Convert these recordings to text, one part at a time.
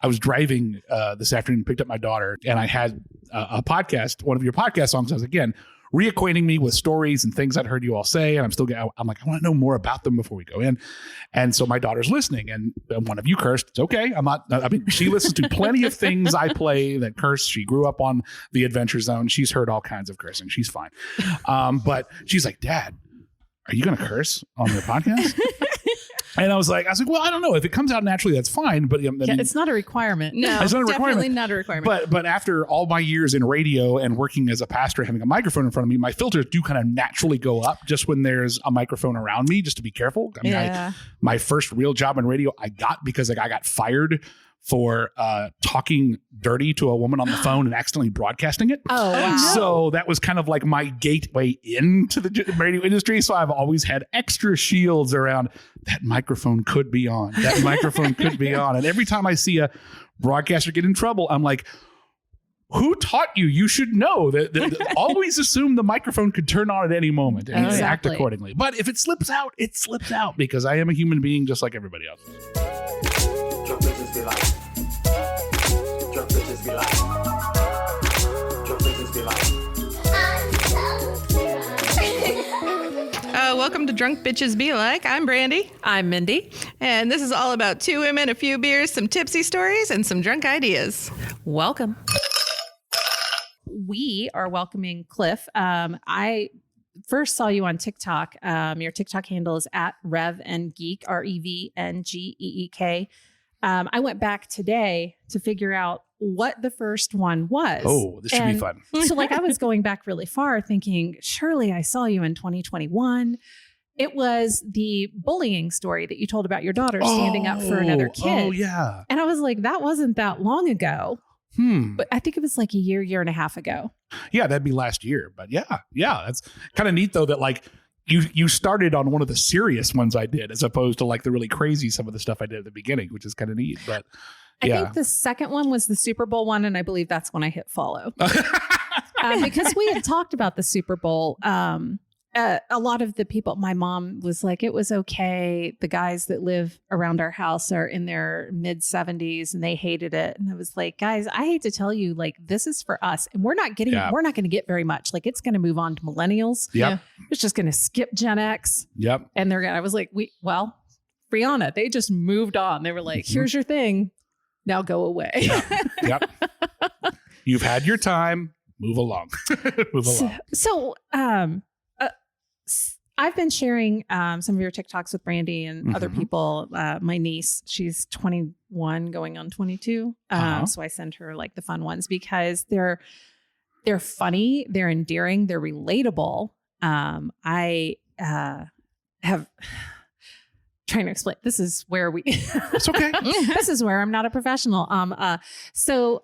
I was driving this afternoon, picked up my daughter, and I had a podcast, one of your podcast songs. I was again reacquainting me with stories and things I'd heard you all say, and I'm like, I want to know more about them before we go in. And so my daughter's listening, and one of you cursed. It's okay. She listens to plenty of things I play that curse. She grew up on the Adventure Zone. She's heard all kinds of cursing. She's fine. But she's like, Dad, are you going to curse on your podcast? And I was like, well, I don't know. If it comes out naturally, that's fine. But it's not a requirement. No, it's not a definitely requirement. not a requirement. But after all my years in radio and working as a pastor, having a microphone in front of me, my filters do kind of naturally go up just when there's a microphone around me, just to be careful. My first real job in radio, I got because I got fired for talking dirty to a woman on the phone and accidentally broadcasting it. Oh, wow. So that was kind of like my gateway into the radio industry. So I've always had extra shields around that microphone could be on. That microphone could be on. And every time I see a broadcaster get in trouble, I'm like, who taught you? You should know that always assume the microphone could turn on at any moment and act accordingly. But if it slips out, it slips out because I am a human being just like everybody else. Drunk bitches be like. Drunk bitches be like. Drunk bitches be like. Welcome to Drunk Bitches Be Like. I'm Brandy. I'm Mindy. And this is all about two women, a few beers, some tipsy stories, and some drunk ideas. Welcome. We are welcoming Cliff. I first saw you on TikTok. Your TikTok handle is at RevNGeek, RevNGeek. I went back today to figure out what the first one was. Oh, this should be fun. So I was going back really far thinking, surely I saw you in 2021. It was the bullying story that you told about your daughter standing up for another kid. Oh, yeah. And I was like, that wasn't that long ago. But I think it was like a year and a half ago. Yeah, that'd be last year. But yeah, that's kind of neat though that like you started on one of the serious ones I did as opposed to like the really crazy some of the stuff I did at the beginning, which is kind of neat. But I think the second one was the Super Bowl one, and I believe that's when I hit follow. Because we had talked about the Super Bowl. A lot of the people, my mom was like, it was okay. The guys that live around our house are in their mid 70s and they hated it. And I was like, guys, I hate to tell you, like, this is for us. And we're not going to get very much. Like, it's going to move on to millennials. Yep. It's just going to skip Gen X. Yep. And I was like, Brianna, they just moved on. They were like, here's your thing. Now go away. Yep. You've had your time. Move along. Move along. So, I've been sharing some of your TikToks with Brandy and other people. My niece, she's 21 going on 22. So I send her like the fun ones because they're funny, they're endearing, they're relatable. I have trying to explain. This is where It's okay. This is where I'm not a professional. So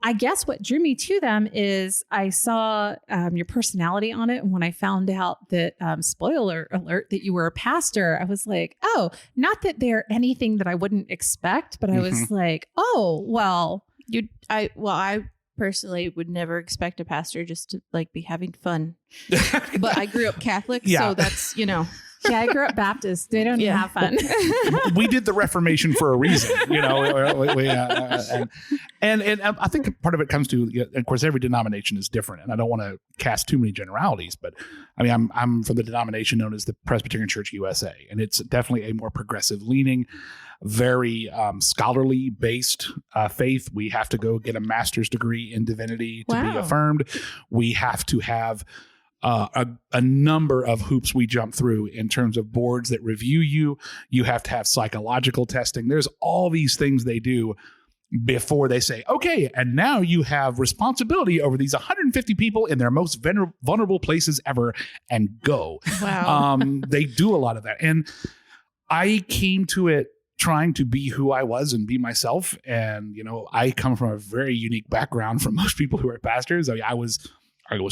I guess what drew me to them is I saw your personality on it. And when I found out that, spoiler alert, that you were a pastor, I was like, oh, not that they're anything that I wouldn't expect, but I was like, oh, well. I personally would never expect a pastor just to like be having fun. But I grew up Catholic, so that's, Yeah, I grew up Baptist. They don't have fun. We did the Reformation for a reason, and I think part of it comes to, of course, every denomination is different, and I don't want to cast too many generalities, but I mean, I'm from the denomination known as the Presbyterian Church USA, and it's definitely a more progressive leaning, very scholarly based faith. We have to go get a master's degree in divinity to be affirmed. We have to have a number of hoops we jump through in terms of boards that review you. You have to have psychological testing. There's all these things they do before they say, okay, and now you have responsibility over these 150 people in their most vulnerable places ever, and go. Wow. They do a lot of that. And I came to it trying to be who I was and be myself. And, I come from a very unique background from most people who are pastors. I mean, I was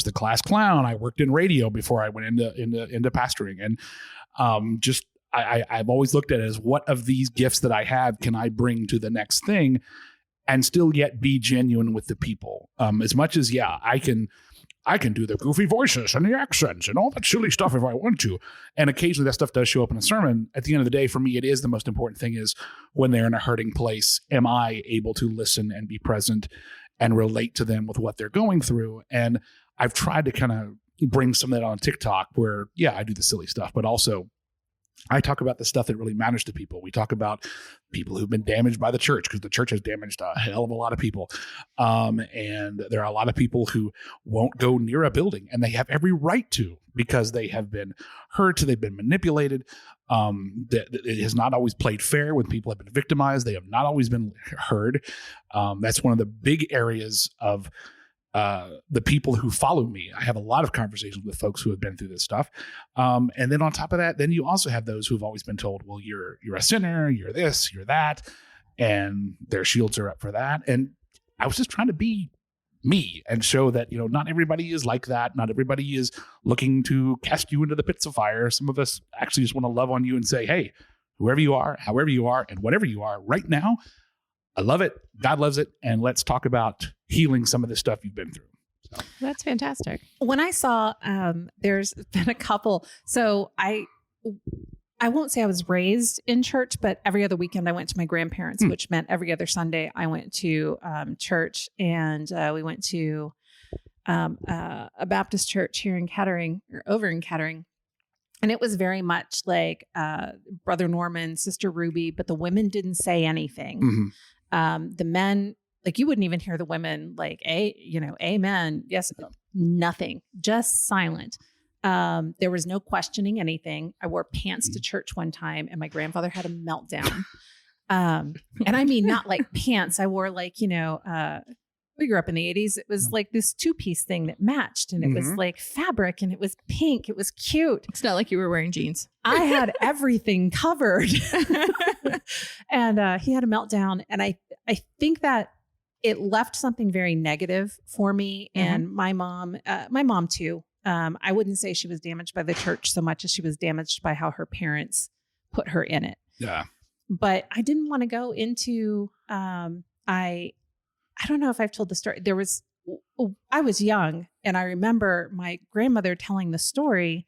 the class clown. I worked in radio before I went into pastoring. And I've always looked at it as, what of these gifts that I have can I bring to the next thing and still yet be genuine with the people? As much as, I can I can do the goofy voices and the accents and all that silly stuff if I want to. And occasionally that stuff does show up in a sermon. At the end of the day, for me, it is the most important thing is when they're in a hurting place, am I able to listen and be present and relate to them with what they're going through? And I've tried to kind of bring some of that on TikTok where, yeah, I do the silly stuff, but also I talk about the stuff that really matters to people. We talk about people who've been damaged by the church because the church has damaged a hell of a lot of people. And there are a lot of people who won't go near a building, and they have every right to because they have been hurt, they've been manipulated. It has not always played fair when people have been victimized. They have not always been heard. That's one of the big areas of the people who follow me. I have a lot of conversations with folks who have been through this stuff. And then on top of that, then you also have those who've always been told, well, you're a sinner, you're this, you're that, and their shields are up for that. And I was just trying to be me and show that, not everybody is like that. Not everybody is looking to cast you into the pits of fire. Some of us actually just want to love on you and say, hey, whoever you are, however you are, and whatever you are right now, I love it. God loves it. And let's talk about healing some of the stuff you've been through. So. That's fantastic. When I saw, there's been a couple. So I won't say I was raised in church, but every other weekend I went to my grandparents, which meant every other Sunday I went to church, and we went to a Baptist church here in Kettering, or over in Kettering. And it was very much like Brother Norman, Sister Ruby, but the women didn't say anything. Mm-hmm. The men, like, you wouldn't even hear the women like, amen. Yes, nothing, just silent. There was no questioning anything. I wore pants to church one time, and my grandfather had a meltdown. And I mean, not like pants. I wore like, we grew up in the 80s. It was like this 2-piece thing that matched, and it was like fabric, and it was pink. It was cute. It's not like you were wearing jeans. I had everything covered. And he had a meltdown. And I think that it left something very negative for me and my mom too. I wouldn't say she was damaged by the church so much as she was damaged by how her parents put her in it. Yeah. But I didn't want to go into, I don't know if I've told the story. I was young, and I remember my grandmother telling the story,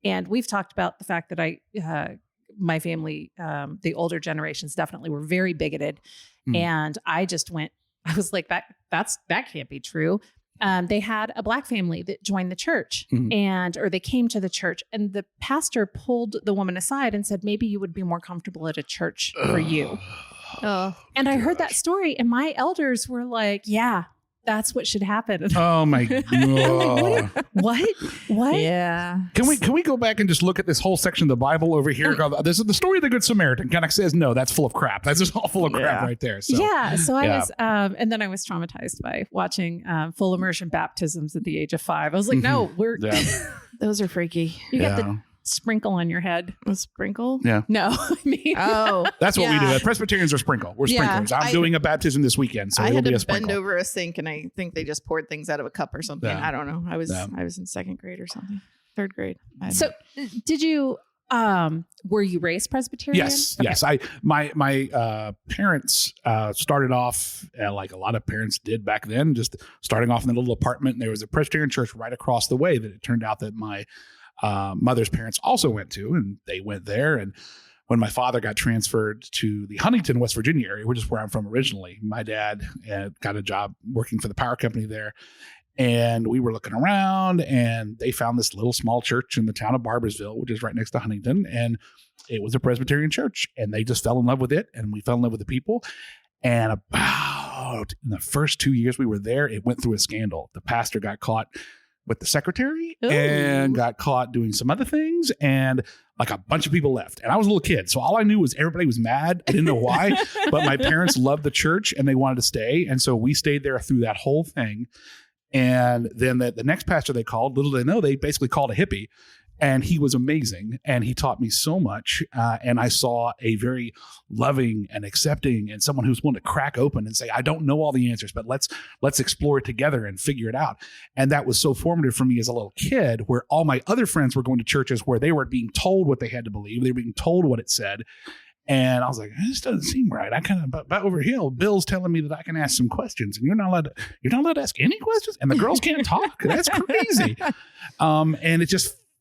and we've talked about the fact that my family, the older generations definitely were very bigoted. And I was like, that can't be true. They had a Black family that joined the church or they came to the church, and the pastor pulled the woman aside and said, maybe you would be more comfortable at a church for you. And I heard that story, and my elders were like, yeah, that's what should happen. Oh my God. What? Yeah. Can we go back and just look at this whole section of the Bible over here? This is the story of the Good Samaritan. Kind of says, no, that's full of crap. That's just all full of crap right there. So. Yeah. So I was, and then I was traumatized by watching full immersion baptisms at the age of 5. I was like, no, Those are freaky. You got the sprinkle on your head. A sprinkle? Yeah. No, I mean, that's what we do. Presbyterians are sprinkle. We're sprinklers. I'm doing a baptism this weekend, so I it'll had be to a sprinkle. bend over a sink, and I think they just poured things out of a cup or something. Yeah. I don't know. I was in 2nd grade or something, 3rd grade. So did you? Were you raised Presbyterian? Yes, Okay. yes. My parents started off like a lot of parents did back then, just starting off in a little apartment. And there was a Presbyterian church right across the way that it turned out that my mother's parents also went to, and they went there. And when my father got transferred to the Huntington, West Virginia area, which is where I'm from originally, my dad got a job working for the power company there. And we were looking around, and they found this little small church in the town of Barboursville, which is right next to Huntington. And it was a Presbyterian church, and they just fell in love with it. And we fell in love with the people. And about in the first 2 years we were there, it went through a scandal. The pastor got caught with the secretary and got caught doing some other things, and like a bunch of people left. And I was a little kid, so all I knew was everybody was mad. I didn't know why, but my parents loved the church and they wanted to stay. And so we stayed there through that whole thing. And then the next pastor they called, little did they know, they basically called a hippie. And he was amazing. And he taught me so much. And I saw a very loving and accepting and someone who's willing to crack open and say, I don't know all the answers, but let's explore it together and figure it out. And that was so formative for me as a little kid, where all my other friends were going to churches where they were being told what they had to believe. They were being told what it said. And I was like, this doesn't seem right. I kind of, but over here, Bill's telling me that I can ask some questions, and you're not allowed to ask any questions, and the girls can't talk. That's crazy. And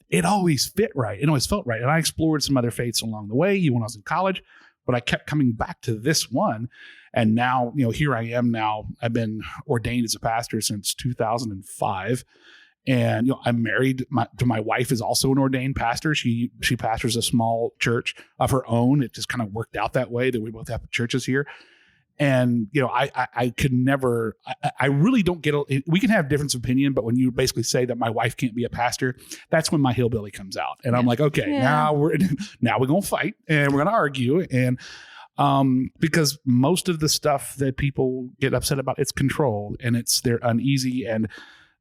it always fit right. It always felt right. And I explored some other faiths along the way, even when I was in college, but I kept coming back to this one. And now, here I am now. I've been ordained as a pastor since 2005. And, I'm married to my wife is also an ordained pastor. She pastors a small church of her own. It just kind of worked out that way that we both have churches here. And, I could never, I really don't get, we can have difference of opinion, but when you basically say that my wife can't be a pastor, that's when my hillbilly comes out. And I'm like, okay, now we're going to fight and we're going to argue. And, because most of the stuff that people get upset about, it's control, and they're uneasy, and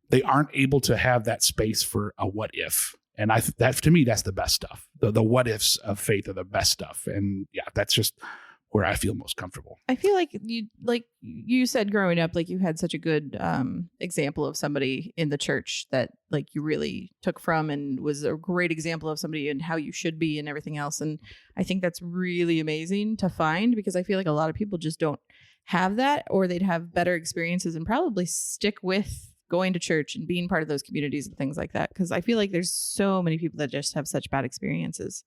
they aren't able to have that space for a what if. And that to me, that's the best stuff. The what ifs of faith are the best stuff. And that's just where I feel most comfortable. I feel like you said growing up, like you had such a good example of somebody in the church that like you really took from, and was a great example of somebody and how you should be and everything else. And I think that's really amazing to find, because I feel like a lot of people just don't have that, or they'd have better experiences and probably stick with going to church and being part of those communities and things like that. Because I feel like there's so many people that just have such bad experiences.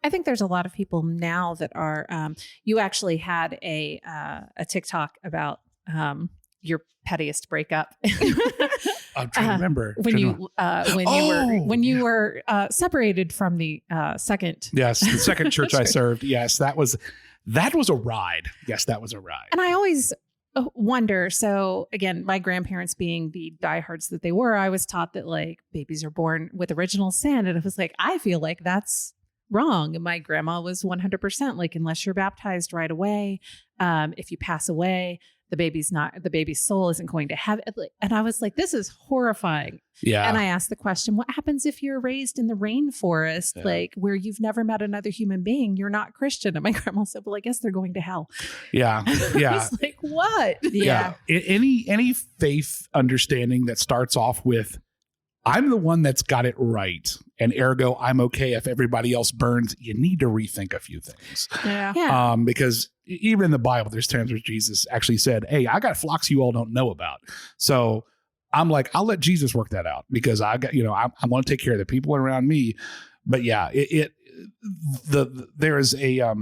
I think there's a lot of people now that are, you actually had a TikTok about your pettiest breakup. I'm trying to remember. When you were separated from the second. Yes, the second church I served. Yes, that was a ride. Yes, that was a ride. And I always wonder. So again, my grandparents being the diehards that they were, I was taught that like babies are born with original sin, and it was like, I feel like that's wrong. And my grandma was 100% like, unless you're baptized right away, if you pass away, the baby's soul isn't going to have it. And I was like, this is horrifying. Yeah. And I asked the question, what happens if you're raised in the rainforest, like where you've never met another human being? You're not Christian. And my grandma said, well, I guess they're going to hell. Yeah. Yeah. I was like, what? Yeah. Any faith understanding that starts off with, I'm the one that's got it right, and ergo I'm okay if everybody else burns, you need to rethink a few things. Yeah. Because even in the Bible, there's times where Jesus actually said, hey, I got flocks you all don't know about. So I'm like, I'll let Jesus work that out, because I got, I want to take care of the people around me. But yeah, there is a,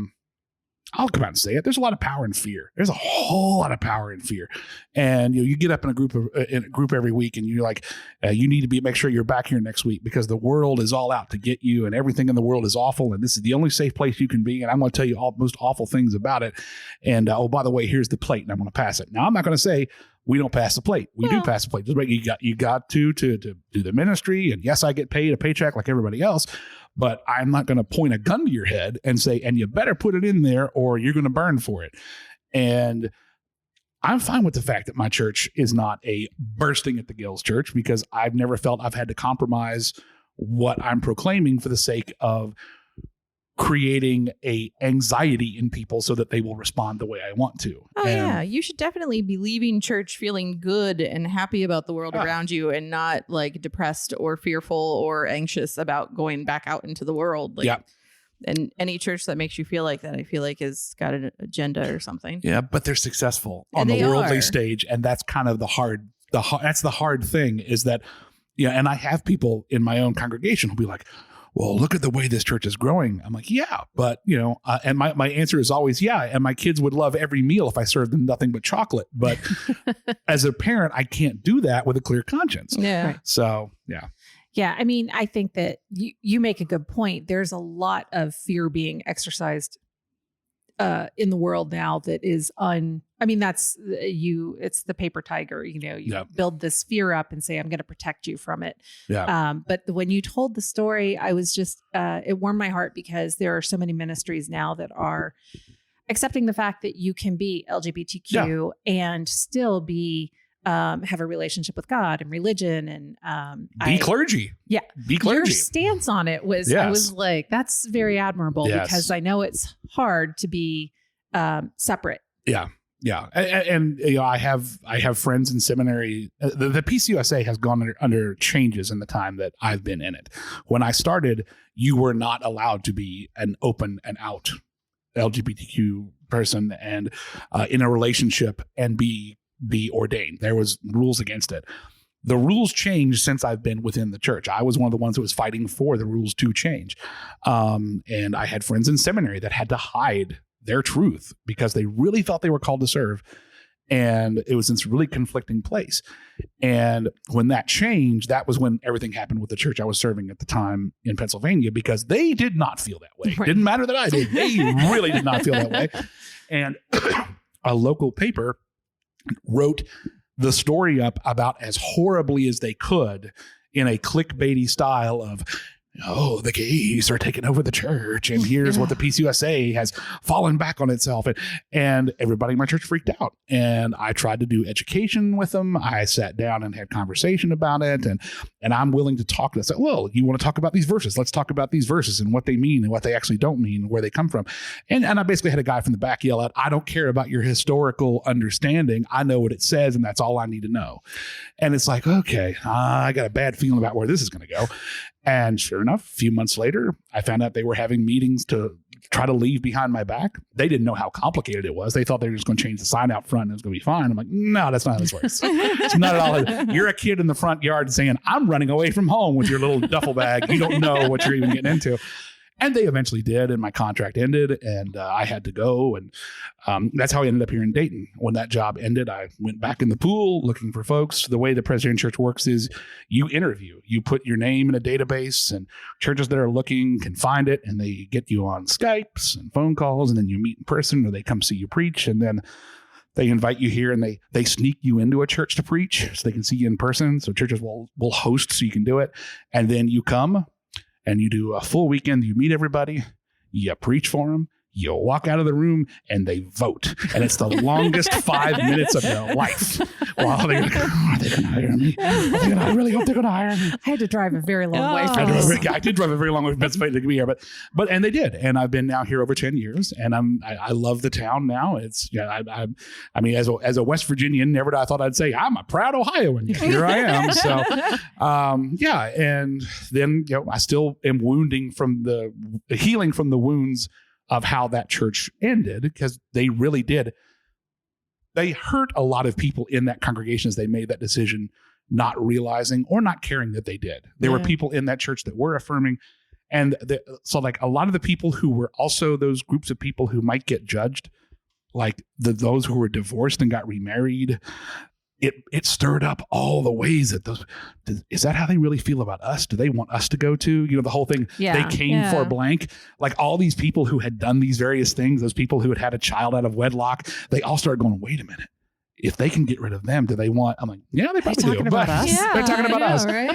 I'll come out and say it. There's a lot of power in fear. There's a whole lot of power in fear. And you get up in a group every week, and you're like, you need to make sure you're back here next week, because the world is all out to get you, and everything in the world is awful, and this is the only safe place you can be, and I'm going to tell you all most awful things about it. And oh, by the way, here's the plate, and I'm going to pass it. Now, I'm not going to say we don't pass the plate. We do pass the plate. Just you got to do the ministry, and yes, I get paid a paycheck like everybody else. But I'm not going to point a gun to your head and say, and you better put it in there or you're going to burn for it. And I'm fine with the fact that my church is not a bursting at the gills church, because I've never felt I've had to compromise what I'm proclaiming for the sake of creating a anxiety in people so that they will respond the way I want to. Oh, yeah. You should definitely be leaving church feeling good and happy about the world around you, and not like depressed or fearful or anxious about going back out into the world. Like, and any church that makes you feel like that, I feel like has got an agenda or something. Yeah, but they're successful on the worldly stage. And that's kind of the hard thing is that, and I have people in my own congregation who'll be like, well, look at the way this church is growing. I'm like, yeah, but and my answer is always, yeah. And my kids would love every meal if I served them nothing but chocolate. But as a parent, I can't do that with a clear conscience. Yeah. Right. So, yeah. Yeah. I mean, I think that you make a good point. There's a lot of fear being exercised in the world now that is that's it's the paper tiger, build this fear up and say, I'm going to protect you from it. Yeah. But when you told the story, I was just, it warmed my heart, because there are so many ministries now that are accepting the fact that you can be LGBTQ and still be, have a relationship with God and religion and, be clergy. Yeah. Be clergy. Your stance on it was, I was like, that's very admirable, because I know it's hard to be, separate. Yeah. Yeah. And I have friends in seminary. The PCUSA has gone under changes in the time that I've been in it. When I started, you were not allowed to be an open and out LGBTQ person and in a relationship and be ordained. There was rules against it. The rules changed since I've been within the church. I was one of the ones who was fighting for the rules to change. And I had friends in seminary that had to hide their truth because they really felt they were called to serve. And it was in this really conflicting place. And when that changed, that was when everything happened with the church I was serving at the time in Pennsylvania, because they did not feel that way. Right. Didn't matter that I did. They really did not feel that way. And a local paper wrote the story up about as horribly as they could in a clickbaity style of, oh, the gays are taking over the church, and here's what the PCUSA has fallen back on itself. And everybody in my church freaked out. And I tried to do education with them. I sat down and had conversation about it. And I'm willing to talk. I said, well, you want to talk about these verses? Let's talk about these verses and what they mean and what they actually don't mean and where they come from. And I basically had a guy from the back yell out, I don't care about your historical understanding. I know what it says, and that's all I need to know. And it's like, okay, I got a bad feeling about where this is going to go. And sure enough, a few months later, I found out they were having meetings to try to leave behind my back. They didn't know how complicated it was. They thought they were just going to change the sign out front and it was going to be fine. I'm like, no, that's not how this works. It's not at all. You're a kid in the front yard saying, I'm running away from home with your little duffel bag. You don't know what you're even getting into. And they eventually did, and my contract ended, and I had to go. And that's how I ended up here in Dayton. When that job ended, I went back in the pool looking for folks. The way the Presbyterian Church works is you interview. You put your name in a database, and churches that are looking can find it, and they get you on Skypes and phone calls, and then you meet in person, or they come see you preach, and then they invite you here, and they sneak you into a church to preach so they can see you in person. So churches will host so you can do it. And then you come, and you do a full weekend. You meet everybody, you preach for them, you walk out of the room, and they vote. And it's the longest 5 minutes of their life. Well, are they going to hire me? I really hope they're going to hire me. I had to drive a very long way for I this. did drive a very long way from Pennsylvania to be here, but and they did, and I've been now here over 10 years, and I love the town now. It's I mean, as a West Virginian, never I thought I'd say I'm a proud Ohioan. Here I am. So and then I still am healing from the wounds of how that church ended, because they really did. They hurt a lot of people in that congregation as they made that decision, not realizing or not caring that they did. There were people in that church that were affirming. And so like a lot of the people who were also those groups of people who might get judged, like those who were divorced and got remarried, it stirred up all the ways that is that how they really feel about us? Do they want us to go to, the whole thing? Yeah. They came for blank. Like all these people who had done these various things, those people who had a child out of wedlock, they all started going, wait a minute. If they can get rid of them, do they want? I'm like, yeah, they probably do. About us? Yeah, they're talking about us, right?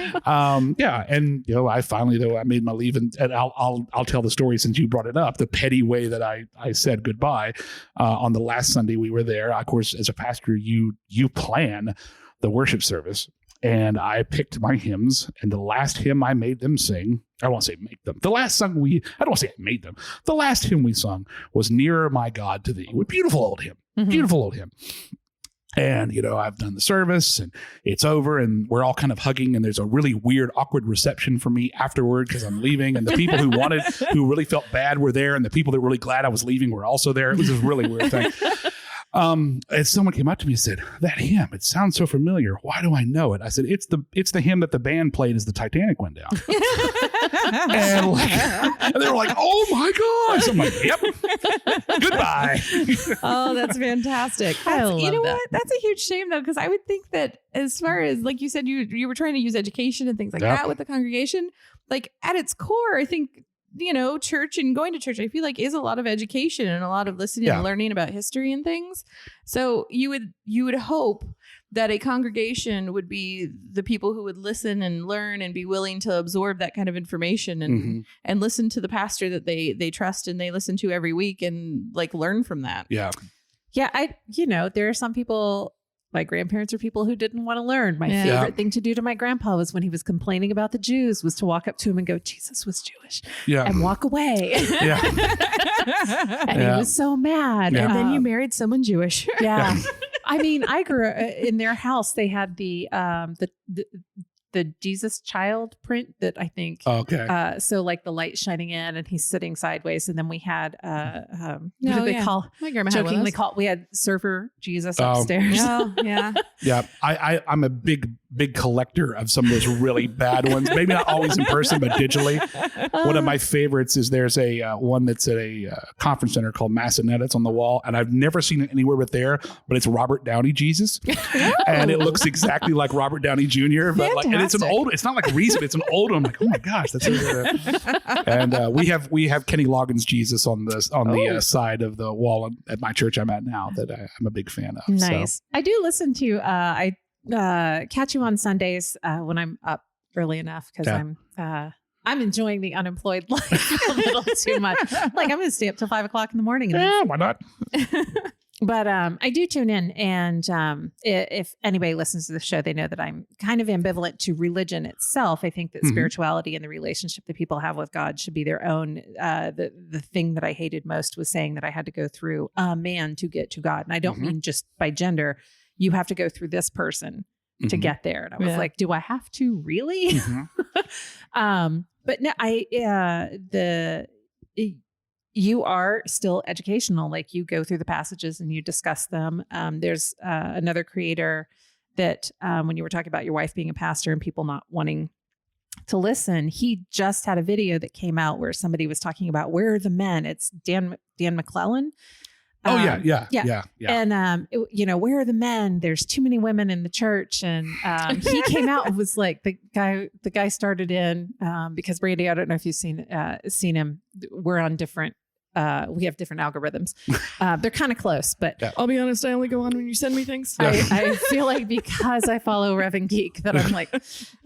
And I finally I made my leave, and I'll tell the story since you brought it up. The petty way that I said goodbye on the last Sunday we were there. Of course, as a pastor, you plan the worship service, and I picked my hymns, and the last hymn I made them sing. I don't want to say make them. The last song I don't want to say I made them. The last hymn we sung was "Nearer My God to Thee." A beautiful old hymn. Mm-hmm. Beautiful old hymn. And, I've done the service and it's over and we're all kind of hugging, and there's a really weird, awkward reception for me afterward because I'm leaving, and the people who really felt bad were there, and the people that were really glad I was leaving were also there. It was this really weird thing. And someone came up to me and said, that hymn, it sounds so familiar. Why do I know it? I said, it's the hymn that the band played as the Titanic went down. and they were like, oh my gosh. I'm like, yep. Goodbye. Oh, that's fantastic. I love you know that. what? That's a huge shame though, because I would think that as far as, like you said, you were trying to use education and things like that with the congregation. Like at its core, I think, church and going to church, I feel like is a lot of education and a lot of listening and learning about history and things. So you would hope that a congregation would be the people who would listen and learn and be willing to absorb that kind of information and listen to the pastor that they trust and they listen to every week and like learn from that. Yeah. Yeah. There are some people, my grandparents are people who didn't want to learn. My favorite thing to do to my grandpa was when he was complaining about the Jews was to walk up to him and go, Jesus was Jewish, and walk away. And he was so mad. And then you married someone Jewish. I mean, I grew up in their house. They had the the Jesus child print that I think. Okay. So like the light shining in, and he's sitting sideways, and then we had what do Oh, they yeah. call? My grandma had one of Jokingly those. called. We had Surfer Jesus upstairs. Oh, yeah. Yeah, I'm a big collector of some of those really bad ones. Maybe not always in person, but digitally. One of my favorites is there's a one that's at a conference center called Massanet. It's on the wall, and I've never seen it anywhere but there. But it's Robert Downey Jesus, and it looks exactly like Robert Downey Jr. But like, and it's an Fantastic. old. It's not like recent. It's an old one. I'm like, oh my gosh, that's. And we have Kenny Loggins Jesus on the side of the wall at my church I'm at now that I'm a big fan of. Nice. So. I do listen to. I catch you on Sundays when I'm up early enough because Yeah. I'm enjoying the unemployed life a little too much. Like I'm going to stay up till 5 o'clock in the morning. And Yeah, why not? But I do tune in, and if anybody listens to the show, they know that I'm kind of ambivalent to religion itself. I think that Mhm. spirituality and the relationship that people have with God should be their own. The thing that I hated most was saying that I had to go through a man to get to God, and I don't Mhm. mean just by gender. You have to go through this person to Mhm. get there, and I was Yeah. like, do I have to really? Mhm. But no, you are still educational. Like you go through the passages and you discuss them. There's another creator that when you were talking about your wife being a pastor and people not wanting to listen, he just had a video that came out where somebody was talking about where are the men. It's Dan McClellan. Oh yeah. yeah. And where are the men? There's too many women in the church. And he came out and was like, the guy started in because Brandy, I don't know if you've seen him. We're on different. We have different algorithms. They're kind of close, but Yeah. I'll be honest, I only go on when you send me things. I feel like because I follow Reverend Geek that I'm like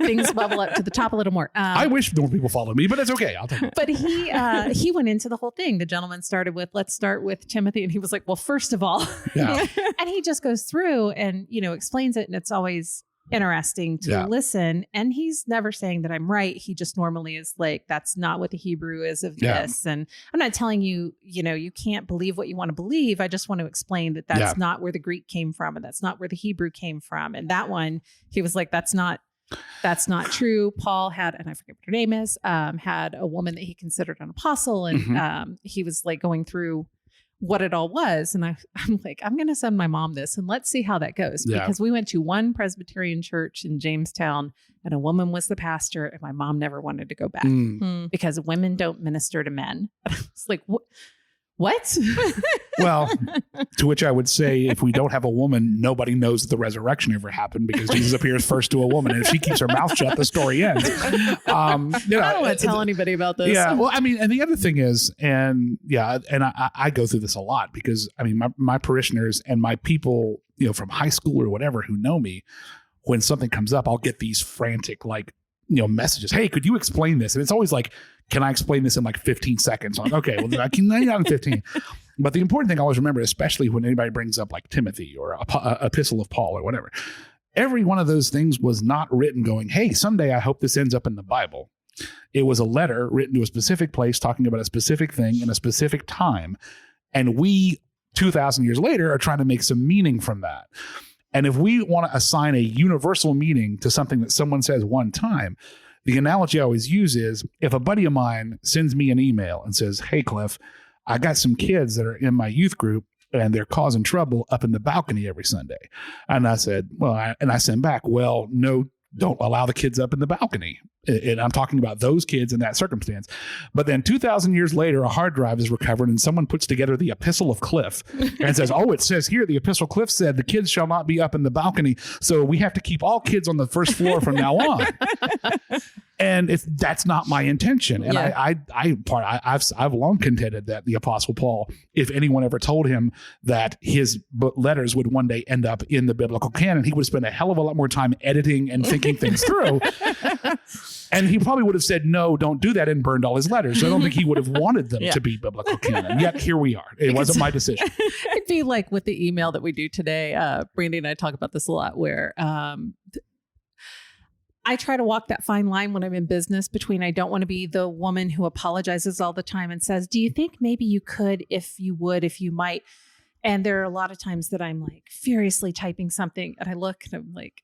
things bubble up to the top a little more. I wish more people followed me, but it's okay. I'll take it. But he went into the whole thing. The gentleman started with, let's start with Timothy. And he was like, well, first of all, Yeah. and he just goes through and, explains it. And it's always interesting to Yeah. listen. And he's never saying that I'm right. He just normally is like, that's not what the Hebrew is of Yeah. this. And I'm not telling you, you can't believe what you want to believe. I just want to explain that that's Yeah. not where the Greek came from. And that's not where the Hebrew came from. And that one, he was like, that's not true. Paul had, and I forget what her name is, had a woman that he considered an apostle. And Mhm. he was like going through what it all was. And I'm like, I'm going to send my mom this and let's see how that goes. Yeah. Because we went to one Presbyterian church in Jamestown and a woman was the pastor and my mom never wanted to go back Mm. because women don't minister to men. It's like, what? Well, to which I would say, if we don't have a woman, nobody knows that the resurrection ever happened because Jesus appears first to a woman, and if she keeps her mouth shut, the story ends. I don't want to tell anybody about this. Yeah. Well, I mean, and the other thing is, and I go through this a lot because I mean, my parishioners and my people, from high school or whatever who know me, when something comes up, I'll get these frantic, messages. Hey, could you explain this? And it's always like, can I explain this in 15 seconds? I'm like, okay, well, then I can not in 15. But the important thing I always remember, especially when anybody brings up like Timothy or a epistle of Paul or whatever, every one of those things was not written going, hey, someday I hope this ends up in the Bible. It was a letter written to a specific place talking about a specific thing in a specific time. And we, 2,000 years later, are trying to make some meaning from that. And if we want to assign a universal meaning to something that someone says one time, the analogy I always use is if a buddy of mine sends me an email and says, hey, Cliff, I got some kids that are in my youth group and they're causing trouble up in the balcony every Sunday. And I said, I send back, well, no, don't allow the kids up in the balcony. And I'm talking about those kids in that circumstance. But then 2,000 years later, a hard drive is recovered and someone puts together the Epistle of Cliff and says, it says here, the Epistle Cliff said the kids shall not be up in the balcony. So we have to keep all kids on the first floor from now on. And that's not my intention. And Yeah. I've long contended that the Apostle Paul, if anyone ever told him that his letters would one day end up in the biblical canon, he would spend a hell of a lot more time editing and thinking things through. And he probably would have said, no, don't do that, and burned all his letters. So I don't think he would have wanted them to be biblical canon. Yet here we are. It wasn't my decision. It'd be like with the email that we do today. Brandy and I talk about this a lot where I try to walk that fine line when I'm in business between I don't want to be the woman who apologizes all the time and says, do you think maybe you could, if you would, if you might? And there are a lot of times that I'm like furiously typing something and I look and I'm like,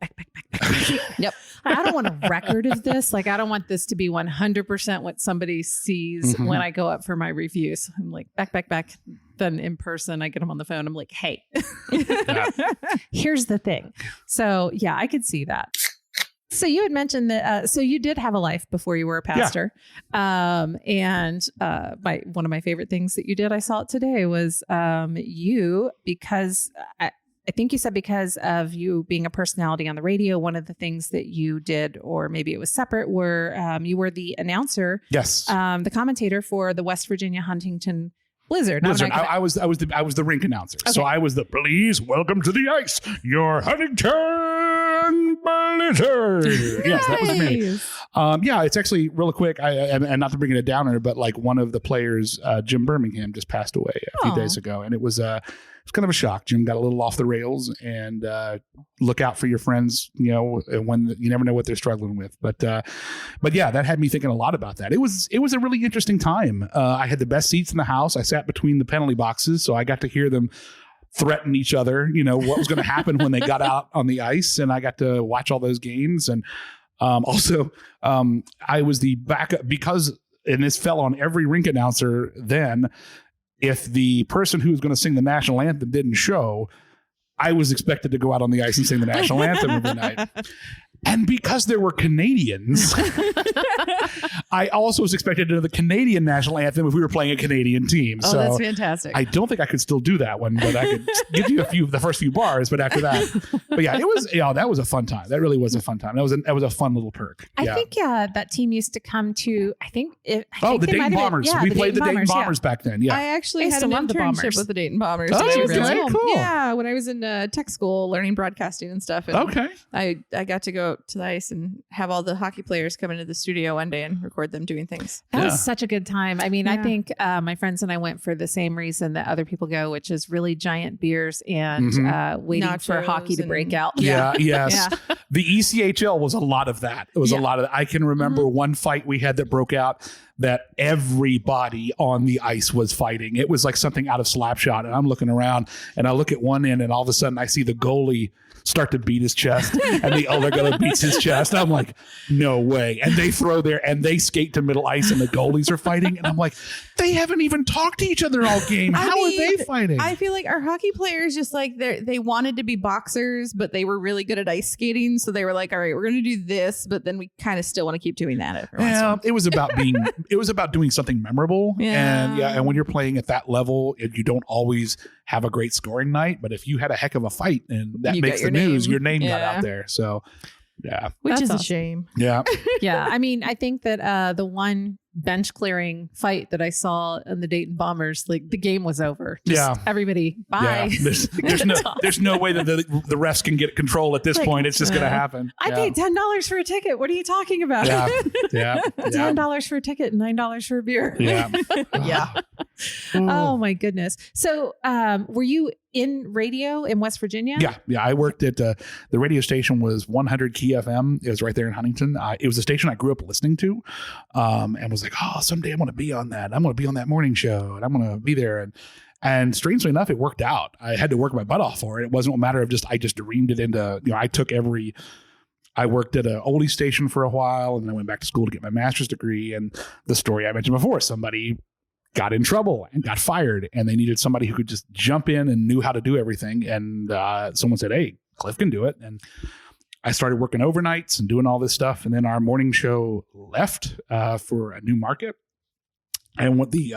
back. Yep. I don't want a record of this. Like, I don't want this to be 100% what somebody sees Mhm. when I go up for my reviews. I'm like, back. Then in person, I get them on the phone. I'm like, hey, here's the thing. So yeah, I could see that. So you had mentioned that, so you did have a life before you were a pastor. And one of my favorite things that you did, I saw it today, was because I think you said because of you being a personality on the radio, one of the things that you did, or maybe it was separate, were you were the announcer, Yes. the commentator for the West Virginia Huntington Blizzard. Blizzard. I was the rink announcer. Okay. So I was the please welcome to the ice, your Huntington Blizzard. Yes, that was me. Nice. Yeah, it's actually real quick. And not to bring it a downer, but like one of the players, Jim Birmingham, just passed away a few Aw. days ago, and it was kind of a shock. Jim got a little off the rails, and look out for your friends. You know, when you never know what they're struggling with. But yeah, that had me thinking a lot about that. It was a really interesting time. I had the best seats in the house. I sat between the penalty boxes, so I got to hear them threaten each other. You know what was going to happen when they got out on the ice, and I got to watch all those games. And also, I was the backup because, and this fell on every rink announcer then. If the person who was going to sing the national anthem didn't show, I was expected to go out on the ice and sing the national anthem every night. And because there were Canadians, I also was expected to know the Canadian national anthem if we were playing a Canadian team. Oh, so that's fantastic. I don't think I could still do that one, but I could give you the first few bars. But after that, but yeah, that was a fun time. That really was a fun time. That was a fun little perk. I Yeah. think that team used to come to, I think The they might Dayton have been- Bombers. yeah, We played the Dayton yeah. Bombers back then. Yeah. I actually I used had to an love the internship Bombers. with the Dayton Bombers. Oh, when I was okay, in- cool. Yeah, when I was in tech school learning broadcasting and stuff. And Okay. I got to go to the ice and have all the hockey players come into the studio one day and record them doing things. That Yeah. was such a good time. I mean, I Yeah. think my friends and I went for the same reason that other people go, which is really giant beers and waiting for Nachos hockey to and- break out. Yeah. Yes. Yeah. The ECHL was a lot of that. It was a Yeah. lot of that. I can remember one fight we had that broke out that everybody on the ice was fighting. It was like something out of Slapshot. And I'm looking around and I look at one end and all of a sudden I see the goalie start to beat his chest and the other guy beats his chest. I'm like, no way. And they throw there and they skate to middle ice and the goalies are fighting. And I'm like, they haven't even talked to each other all game. I How are mean, they fighting? I feel like our hockey players just like they wanted to be boxers, but they were really good at ice skating. So they were like, all right, we're going to do this, but then we kind of still want to keep doing that. Every once in a Yeah, while. it was about doing something memorable. Yeah. And when you're playing at that level, you don't always have a great scoring night, but if you had a heck of a fight and that You makes got the your news, name. your name got Yeah. out there. So yeah. Which That's is awesome. a shame. Yeah. Yeah. I mean, I think that the one bench clearing fight that I saw in the Dayton Bombers, like the game was over. Just Yeah. everybody, bye. Yeah. There's no way that the refs can get control at this Like, point. It's just going to happen. I Yeah. paid $10 for a ticket. What are you talking about? Yeah. Yeah. Yeah. $10 for a ticket and $9 for a beer. Yeah. Yeah. Oh my goodness. So were you in radio in West Virginia? Yeah. I worked at the radio station was 100 Key FM. It was right there in Huntington. It was a station I grew up listening to, and was like, oh, someday I'm going to be on that. I'm going to be on that morning show, and I'm going to be there. And strangely enough, it worked out. I had to work my butt off for it. It wasn't a matter of I just dreamed it into. I worked at an oldie station for a while, and then I went back to school to get my master's degree. And the story I mentioned before, somebody got in trouble and got fired, and they needed somebody who could just jump in and knew how to do everything. And someone said, hey, Cliff can do it. And I started working overnights and doing all this stuff. And then our morning show left for a new market. And what the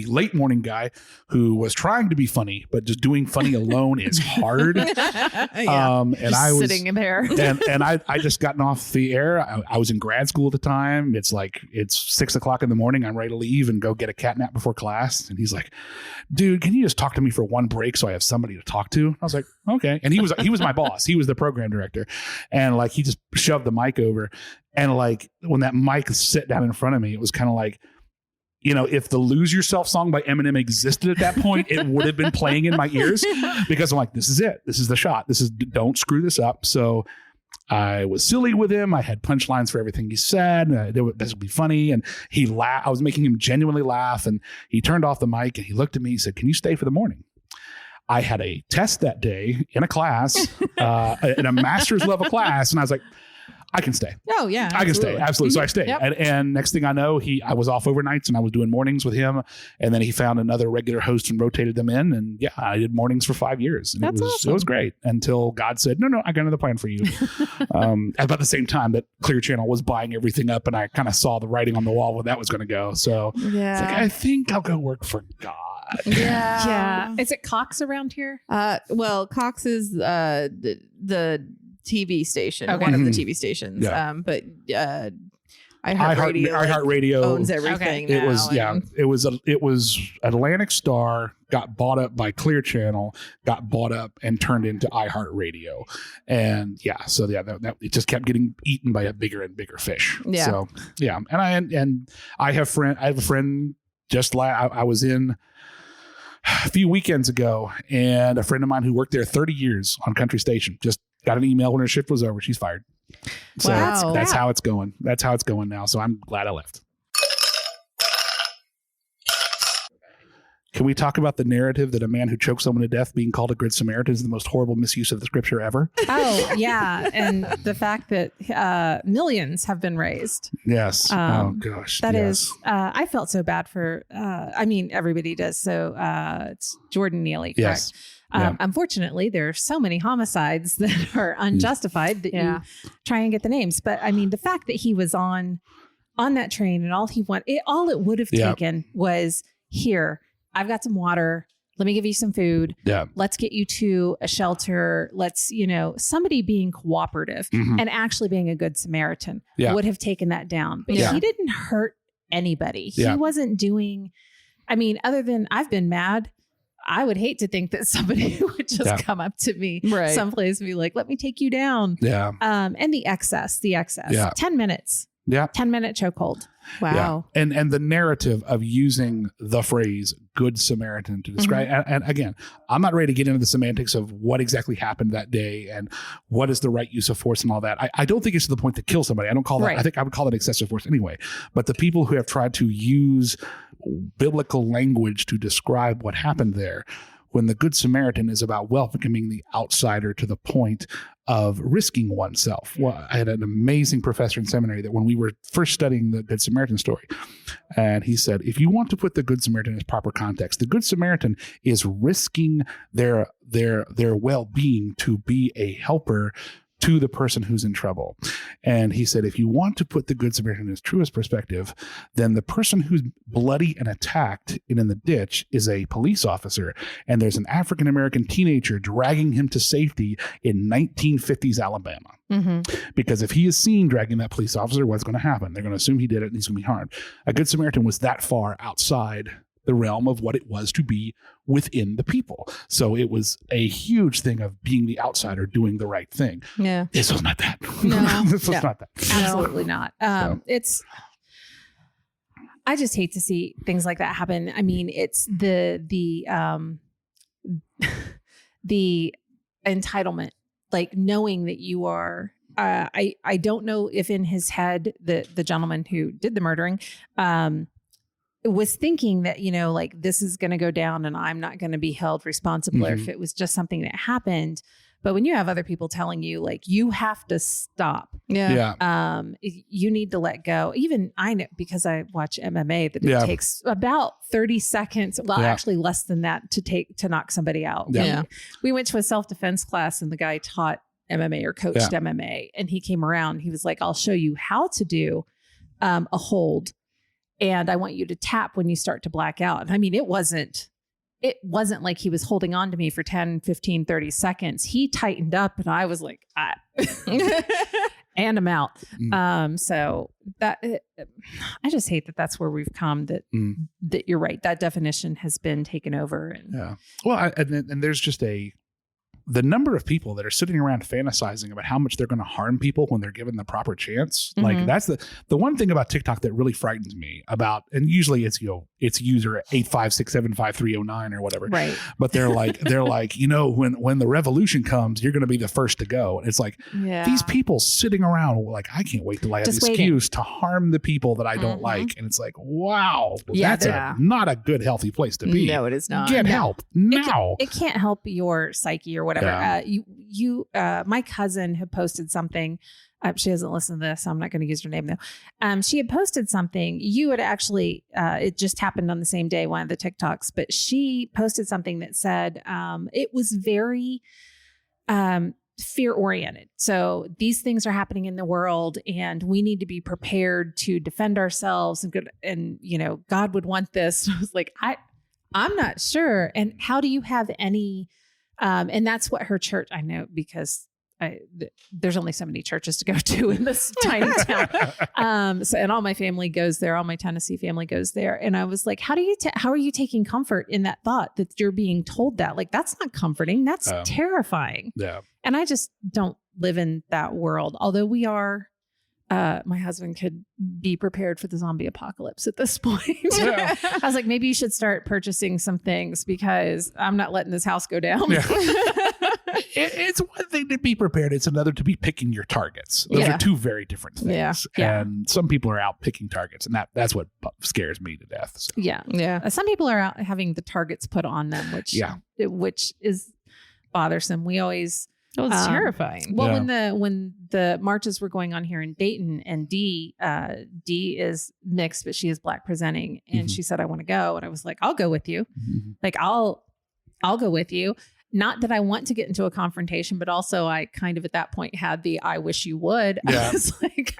late morning guy who was trying to be funny, but just doing funny alone is hard. And Just I was sitting there. and I just gotten off the air. I was in grad school at the time. It's 6 o'clock in the morning. I'm ready to leave and go get a cat nap before class. And he's like, dude, can you just talk to me for one break so I have somebody to talk to? I was like, okay. And he was my boss. He was the program director. And he just shoved the mic over. And when that mic sat down in front of me, it was kind of like, if the Lose Yourself song by Eminem existed at that point, it would have been playing in my ears because I'm like, this is it. This is the shot. Don't screw this up. So I was silly with him. I had punchlines for everything he said. This would be funny. And he laughed. I was making him genuinely laugh. And he turned off the mic and he looked at me and said, can you stay for the morning? I had a test that day in a class, in a master's level class. And I was like, I can stay. Oh yeah, I can stay. Absolutely. So I stayed. Yep. And next thing I know, I was off overnights and I was doing mornings with him. And then he found another regular host and rotated them in. And yeah, I did mornings for 5 years. And That's it was great until God said, no, I got another plan for you. About the same time that Clear Channel was buying everything up. And I kind of saw the writing on the wall where that was going to go. So Yeah. it's like, I think I'll go work for God. Yeah. Is it Cox around here? Well, Cox is the TV station, Okay. one of the Mhm. TV stations. Yeah. But iHeartRadio iHeartRadio owns everything. It now, was and- it was Atlantic Star, got bought up by Clear Channel, got bought up and turned into iHeartRadio, and that it just kept getting eaten by a bigger and bigger fish. Yeah. So yeah, and I have a friend just I was in a few weekends ago, and a friend of mine who worked there 30 years on Country Station just got an email when her shift was over. She's fired. So Wow. that's how it's going. That's how it's going now. So I'm glad I left. Can we talk about the narrative that a man who choked someone to death being called a good Samaritan is the most horrible misuse of the scripture ever? Oh, yeah. And the fact that millions have been raised. Yes. Oh gosh. That yes. is, I felt so bad for, everybody does. So it's Jordan Neely, correct? Yes. Yeah. Unfortunately, there are so many homicides that are unjustified that Yeah. you try and get the names. But I mean, the fact that he was on that train and all it would have Yeah. taken was, here, I've got some water. Let me give you some food. Yeah. Let's get you to a shelter. Let's, somebody being cooperative Mhm. and actually being a good Samaritan Yeah. would have taken that down. But Yeah. he didn't hurt anybody. Yeah. He wasn't doing, other than I've been mad. I would hate to think that somebody would just Yeah. come up to me Right. someplace and be like, let me take you down. Yeah. And the excess, Yeah. 10 minutes, Yeah. 10-minute chokehold. Wow. Yeah. And the narrative of using the phrase good Samaritan to describe, and again, I'm not ready to get into the semantics of what exactly happened that day and what is the right use of force and all that. I don't think it's to the point to kill somebody. I don't call that, Right. I think I would call it excessive force anyway. But the people who have tried to use biblical language to describe what happened there, when the Good Samaritan is about welcoming the outsider to the point of risking oneself. Well, I had an amazing professor in seminary that when we were first studying the Good Samaritan story, and he said, if you want to put the Good Samaritan in its proper context, the Good Samaritan is risking their well-being to be a helper to the person who's in trouble. And he said, if you want to put the Good Samaritan in its truest perspective, then the person who's bloody and attacked and in the ditch is a police officer. And there's an African-American teenager dragging him to safety in 1950s Alabama. Mm-hmm. Because if he is seen dragging that police officer, what's going to happen? They're going to assume he did it and he's going to be harmed. A Good Samaritan was that far outside the realm of what it was to be within the people. So it was a huge thing of being the outsider doing the right thing. Yeah. This was not that. No. This was No. not that. Absolutely not. So. I just hate to see things like that happen. I mean, it's the entitlement, like knowing that you are, I don't know if in his head, the gentleman who did the murdering, was thinking that, like this is going to go down and I'm not going to be held responsible, or if it was just something that happened. But when you have other people telling you, like, you have to stop, Yeah. Yeah. you need to let go. Even I know, because I watch MMA, that it Yeah. takes about 30 seconds. Well, Yeah. actually less than that to knock somebody out. Yeah. We went to a self-defense class and the guy taught MMA or coached MMA, and he came around. He was like, I'll show you how to do a hold. And I want you to tap when you start to black out. And I mean, it wasn't like he was holding on to me for 10, 15, 30 seconds. He tightened up and I was like, and I'm out. So that, I just hate that that's where we've come, that you're right. That definition has been taken over. And Yeah. Well, and there's just the number of people that are sitting around fantasizing about how much they're going to harm people when they're given the proper chance. Like Mhm. that's the one thing about TikTok that really frightens me about, and usually it's, it's user 856755309 or whatever. Right. But they're like, when the revolution comes, you're going to be the first to go. And it's like, Yeah. these people sitting around like, I can't wait till I have Just the waiting. excuse to harm the people that I don't Mhm. like. And it's like, wow, Yeah, that's yeah. not a good, healthy place to be. No, it is not. Get No. help now. It can't help your psyche or whatever. Yeah. My cousin had posted something. She hasn't listened to this, so I'm not going to use her name though. She had posted something. You had actually, it just happened on the same day, one of the TikToks, but she posted something that said it was very fear oriented. So these things are happening in the world, and we need to be prepared to defend ourselves. And God would want this. I was like, I'm not sure. And how do you have any? And that's what her church. I know because there's only so many churches to go to in this tiny town. So, and all my family goes there. All my Tennessee family goes there. And I was like, how are you taking comfort in that thought that you're being told that? Like, that's not comforting. That's terrifying. Yeah. And I just don't live in that world. Although we are, my husband could be prepared for the zombie apocalypse at this point. Yeah. I was like, maybe you should start purchasing some things because I'm not letting this house go down. Yeah. It's one thing to be prepared. It's another to be picking your targets. Those Yeah. are two very different things. Yeah. Yeah. And some people are out picking targets, and that's what scares me to death. So. Yeah. Yeah. Some people are out having the targets put on them, which is bothersome. We always, Well, it's Um, terrifying. well, Yeah. when the marches were going on here in Dayton, and Dee is mixed, but she is Black presenting, and Mhm. she said, I want to go. And I was like, I'll go with you. Mhm. Like, I'll go with you. Not that I want to get into a confrontation, but also I kind of at that point had the I wish you would. Yeah. I was like,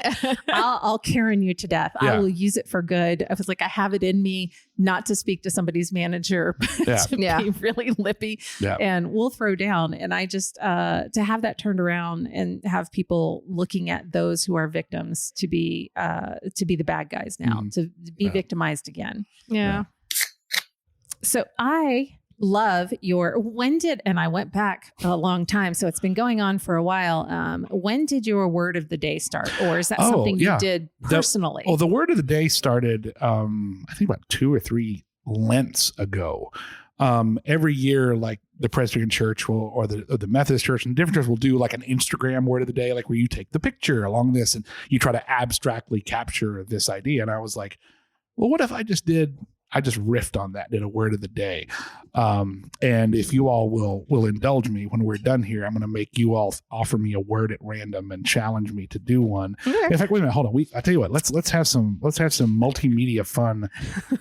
I'll Karen you to death. Yeah. I will use it for good. I was like, I have it in me not to speak to somebody's manager, but Yeah. to Yeah. be really lippy, Yeah. and we'll throw down. And I just to have that turned around and have people looking at those who are victims to be the bad guys now, Mhm. to be Yeah. victimized again. Yeah. So I love and I went back a long time, so it's been going on for a while. When did your word of the day start? Or is that Oh, something yeah. you did personally? The word of the day started, I think about 2 or 3 Lents ago. Every year, like the Presbyterian Church or the Methodist Church and different churches will do like an Instagram word of the day, like where you take the picture along this and you try to abstractly capture this idea. And I was like, well, what if I just riffed on that, did a word of the day. And if you all will indulge me when we're done here, I'm going to make you all offer me a word at random and challenge me to do one. In fact, wait a minute, hold on. I tell you what, let's have some multimedia fun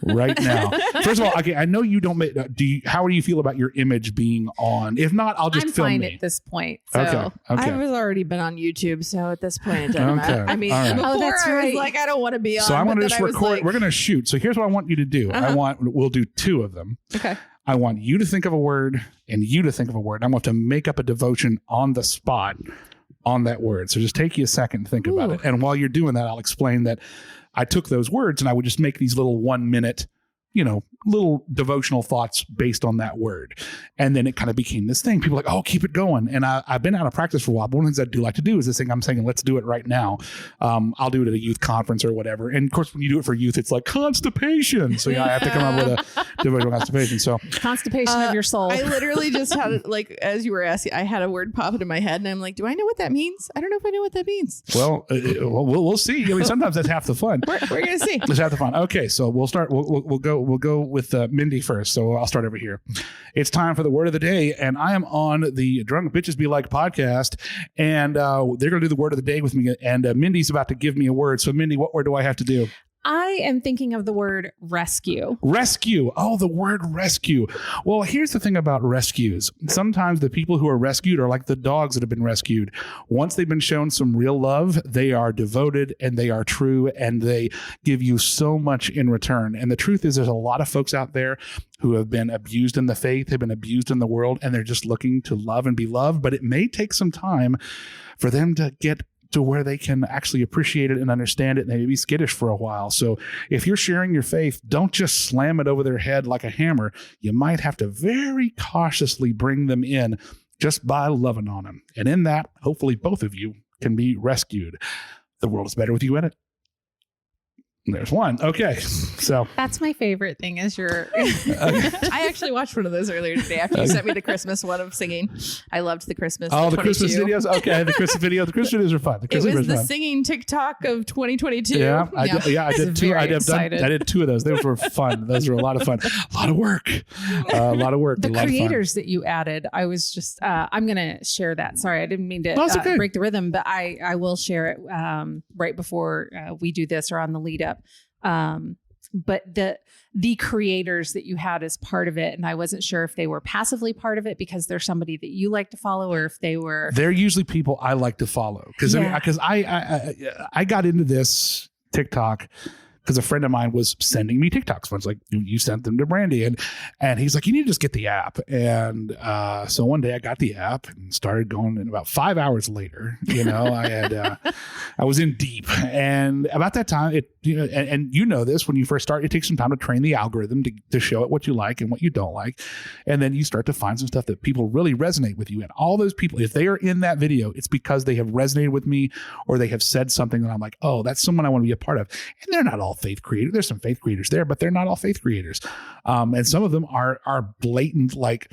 right now. First of all, okay, I know you don't make, how do you feel about your image being on? If not, I'll just I'm film fine me. at this point. So Okay. I've already been on YouTube, so at this point it doesn't Okay. matter. I mean, All right. before Oh, that's I was right. like, I don't want to be on. So I'm going to but just then I was record. like- We're going to shoot. So here's what I want you to do. We'll do 2 of them. Okay. I want you to think of a word and you to think of a word. I want to make up a devotion on the spot on that word. So just take you a second to think about it. And while you're doing that, I'll explain that I took those words and I would just make these little 1 minute, little devotional thoughts based on that word. And then it kind of became this thing. People are like, oh, keep it going. And I've been out of practice for a while. But one of the things I do like to do is this thing I'm saying, let's do it right now. I'll do it at a youth conference or whatever. And of course, when you do it for youth, it's like constipation. So I have to come up with a devotional constipation. So constipation of your soul. I literally just had like, as you were asking, I had a word pop into my head, and I'm like, do I know what that means? I don't know if I know what that means. well, we'll see. I mean, sometimes that's half the fun. We're gonna see. Let's have the fun. Okay, so we'll start. We'll go with Mindy first. So I'll start over here. It's time for the word of the day, and I am on the Drunk Bitches Be Like podcast, and they're going to do the word of the day with me. And Mindy's about to give me a word. So Mindy, what word do I have to do? I am thinking of the word rescue. Rescue. Oh, the word rescue. Well, here's the thing about rescues. Sometimes the people who are rescued are like the dogs that have been rescued. Once they've been shown some real love, they are devoted and they are true and they give you so much in return. And the truth is there's a lot of folks out there who have been abused in the faith, have been abused in the world, and they're just looking to love and be loved. But it may take some time for them to get to where they can actually appreciate it and understand it, and maybe be skittish for a while. So if you're sharing your faith, don't just slam it over their head like a hammer. You might have to very cautiously bring them in just by loving on them. And in that, hopefully both of you can be rescued. The world is better with you in it. There's one. Okay. So That's my favorite thing is your I actually watched one of those earlier today after you sent me the Christmas one of singing. I loved the Christmas. the Christmas 22. videos. Okay, the Christmas videos. The Christmas videos are fun. The It Christmas was videos the are fun. singing TikTok of 2022. Yeah, I did two. very I excited. did two of those. Those were fun. Those were a lot of fun. A lot of work. A lot of work. the a lot creators that you added. I was just I'm gonna share that. Sorry, I didn't mean to No, it's okay. break the rhythm, but I will share it right before we do this or on the lead up. But the creators that you had as part of it, and I wasn't sure if they were passively part of it because they're somebody that you like to follow, or if they were. They're usually people I like to follow because Yeah. I got into this TikTok because a friend of mine was sending me TikToks. I was like, you sent them to Brandy, and he's like, you need to just get the app. And so one day I got the app and started going. And about 5 hours later, I was in deep. And about that time, and you know this, when you first start, it takes some time to train the algorithm to show it what you like and what you don't like. And then you start to find some stuff that people really resonate with you. And all those people, if they are in that video, it's because they have resonated with me or they have said something that I'm like, oh, that's someone I want to be a part of. And they're not all faith creators. There's some faith creators there, but they're not all faith creators. And some of them are blatant, like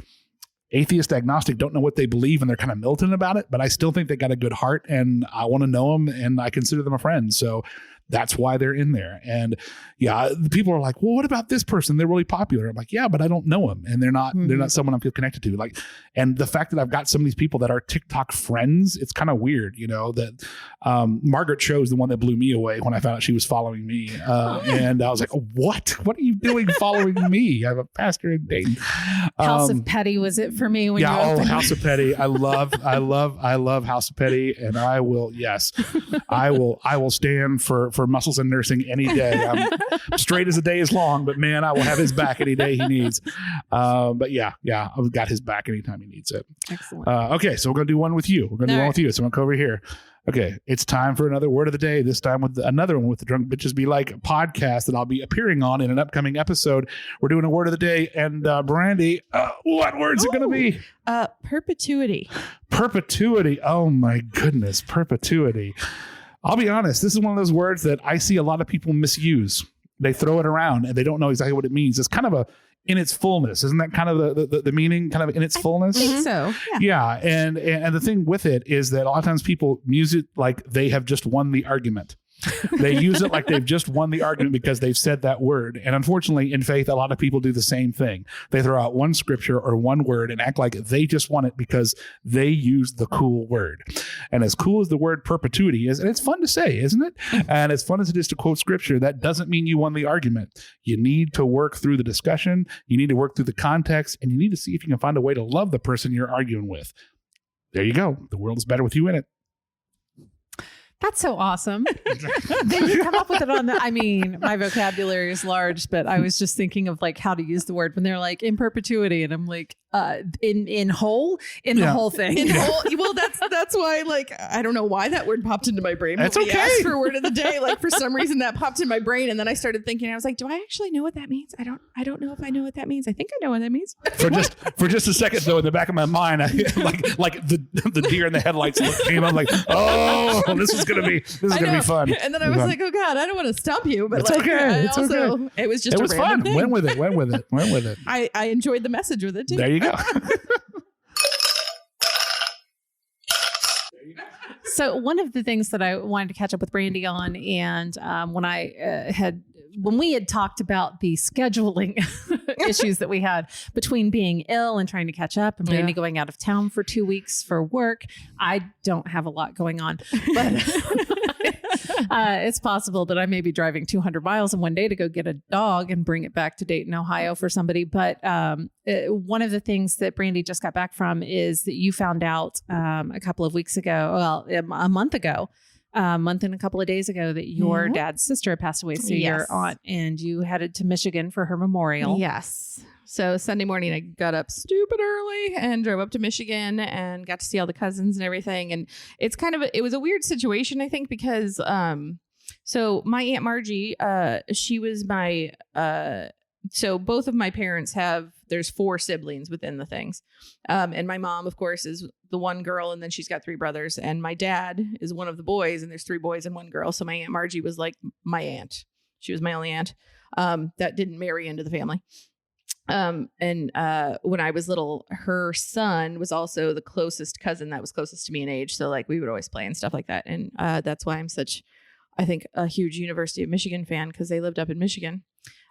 atheist, agnostic, don't know what they believe, and they're kind of militant about it. But I still think they got a good heart, and I want to know them, and I consider them a friend. So that's why they're in there. And yeah, the people are like, well, what about this person? They're really popular. I'm like, yeah, but I don't know them, and they're not someone I feel connected to. Like, and the fact that I've got some of these people that are TikTok friends, it's kind of weird, that Margaret Cho is the one that blew me away when I found out she was following me. And I was like, what are you doing following me? I'm a pastor in Dayton. House of Petty was it for me when you Yeah, opened House of Petty. I love House of Petty, and I will stand for muscles and nursing any day. I'm straight as the day is long, but man, I will have his back any day he needs. But yeah, I've got his back anytime he needs it. Excellent. Okay, so we're gonna do one with you. We're gonna do one with you. So I'm gonna come over here. Okay, it's time for another word of the day. This time with another one with the Drunk Bitches Be Like podcast that I'll be appearing on in an upcoming episode. We're doing a word of the day, and Brandy, what word's it gonna be? Perpetuity. Perpetuity. Oh my goodness, perpetuity. I'll be honest, this is one of those words that I see a lot of people misuse. They throw it around and they don't know exactly what it means. It's kind of in its fullness. Isn't that kind of the meaning, kind of in its fullness? I think so. Yeah. And the thing with it is that a lot of times people use it like they have just won the argument. They use it like they've just won the argument because they've said that word. And unfortunately, in faith, a lot of people do the same thing. They throw out one scripture or one word and act like they just won it because they used the cool word. And as cool as the word perpetuity is, and it's fun to say, isn't it? And as fun as it is to quote scripture, that doesn't mean you won the argument. You need to work through the discussion. You need to work through the context, and you need to see if you can find a way to love the person you're arguing with. There you go. The world is better with you in it. That's so awesome. Then you come up with it on my vocabulary is large, but I was just thinking of like how to use the word when they're like in perpetuity. And I'm like, the whole thing. Well, that's why, like, I don't know why that word popped into my brain. That's When we okay. asked for word of the day, like for some reason that popped in my brain, and then I started thinking. I was like, do I actually know what that means? I don't know if I know what that means. I think I know what that means. For just a second though, in the back of my mind, I, like the deer in the headlights look came up like, oh, this is gonna be fun. And then I was like, oh God, I don't want to stump you, but It's like, okay. It's also, okay. it was just It was a random fun. thing. Went with it. I enjoyed the message with it too. There you go. So one of the things that I wanted to catch up with Brandy on, and when we had talked about the scheduling issues that we had between being ill and trying to catch up, and Brandy going out of town for 2 weeks for work. I don't have a lot going on, but it's possible that I may be driving 200 miles in one day to go get a dog and bring it back to Dayton, Ohio for somebody. But one of the things that Brandy just got back from is that you found out a couple of weeks ago, well, a month ago, a month and a couple of days ago, that your dad's sister had passed away. So your aunt, and you headed to Michigan for her memorial. Yes. So Sunday morning, I got up stupid early and drove up to Michigan and got to see all the cousins and everything. And it's it was a weird situation, I think, because so my Aunt Margie, she was my so both of my parents there's 4 siblings within the things. And my mom, of course, is the one girl, and then she's got 3 brothers. And my dad is one of the boys, and there's 3 boys and 1 girl. So my Aunt Margie was like my aunt. She was my only aunt that didn't marry into the family. And when I was little, her son was also the closest cousin that was closest to me in age. So like we would always play and stuff like that. And that's why I'm such, I think, a huge University of Michigan fan, because they lived up in Michigan.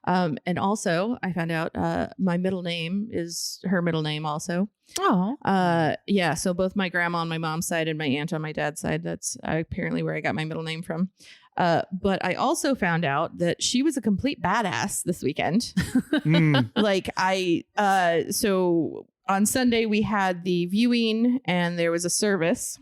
And also I found out my middle name is her middle name also. Oh. Yeah. So both my grandma on my mom's side and my aunt on my dad's side, that's apparently where I got my middle name from. But I also found out that she was a complete badass this weekend. Like so on Sunday we had the viewing and there was a service.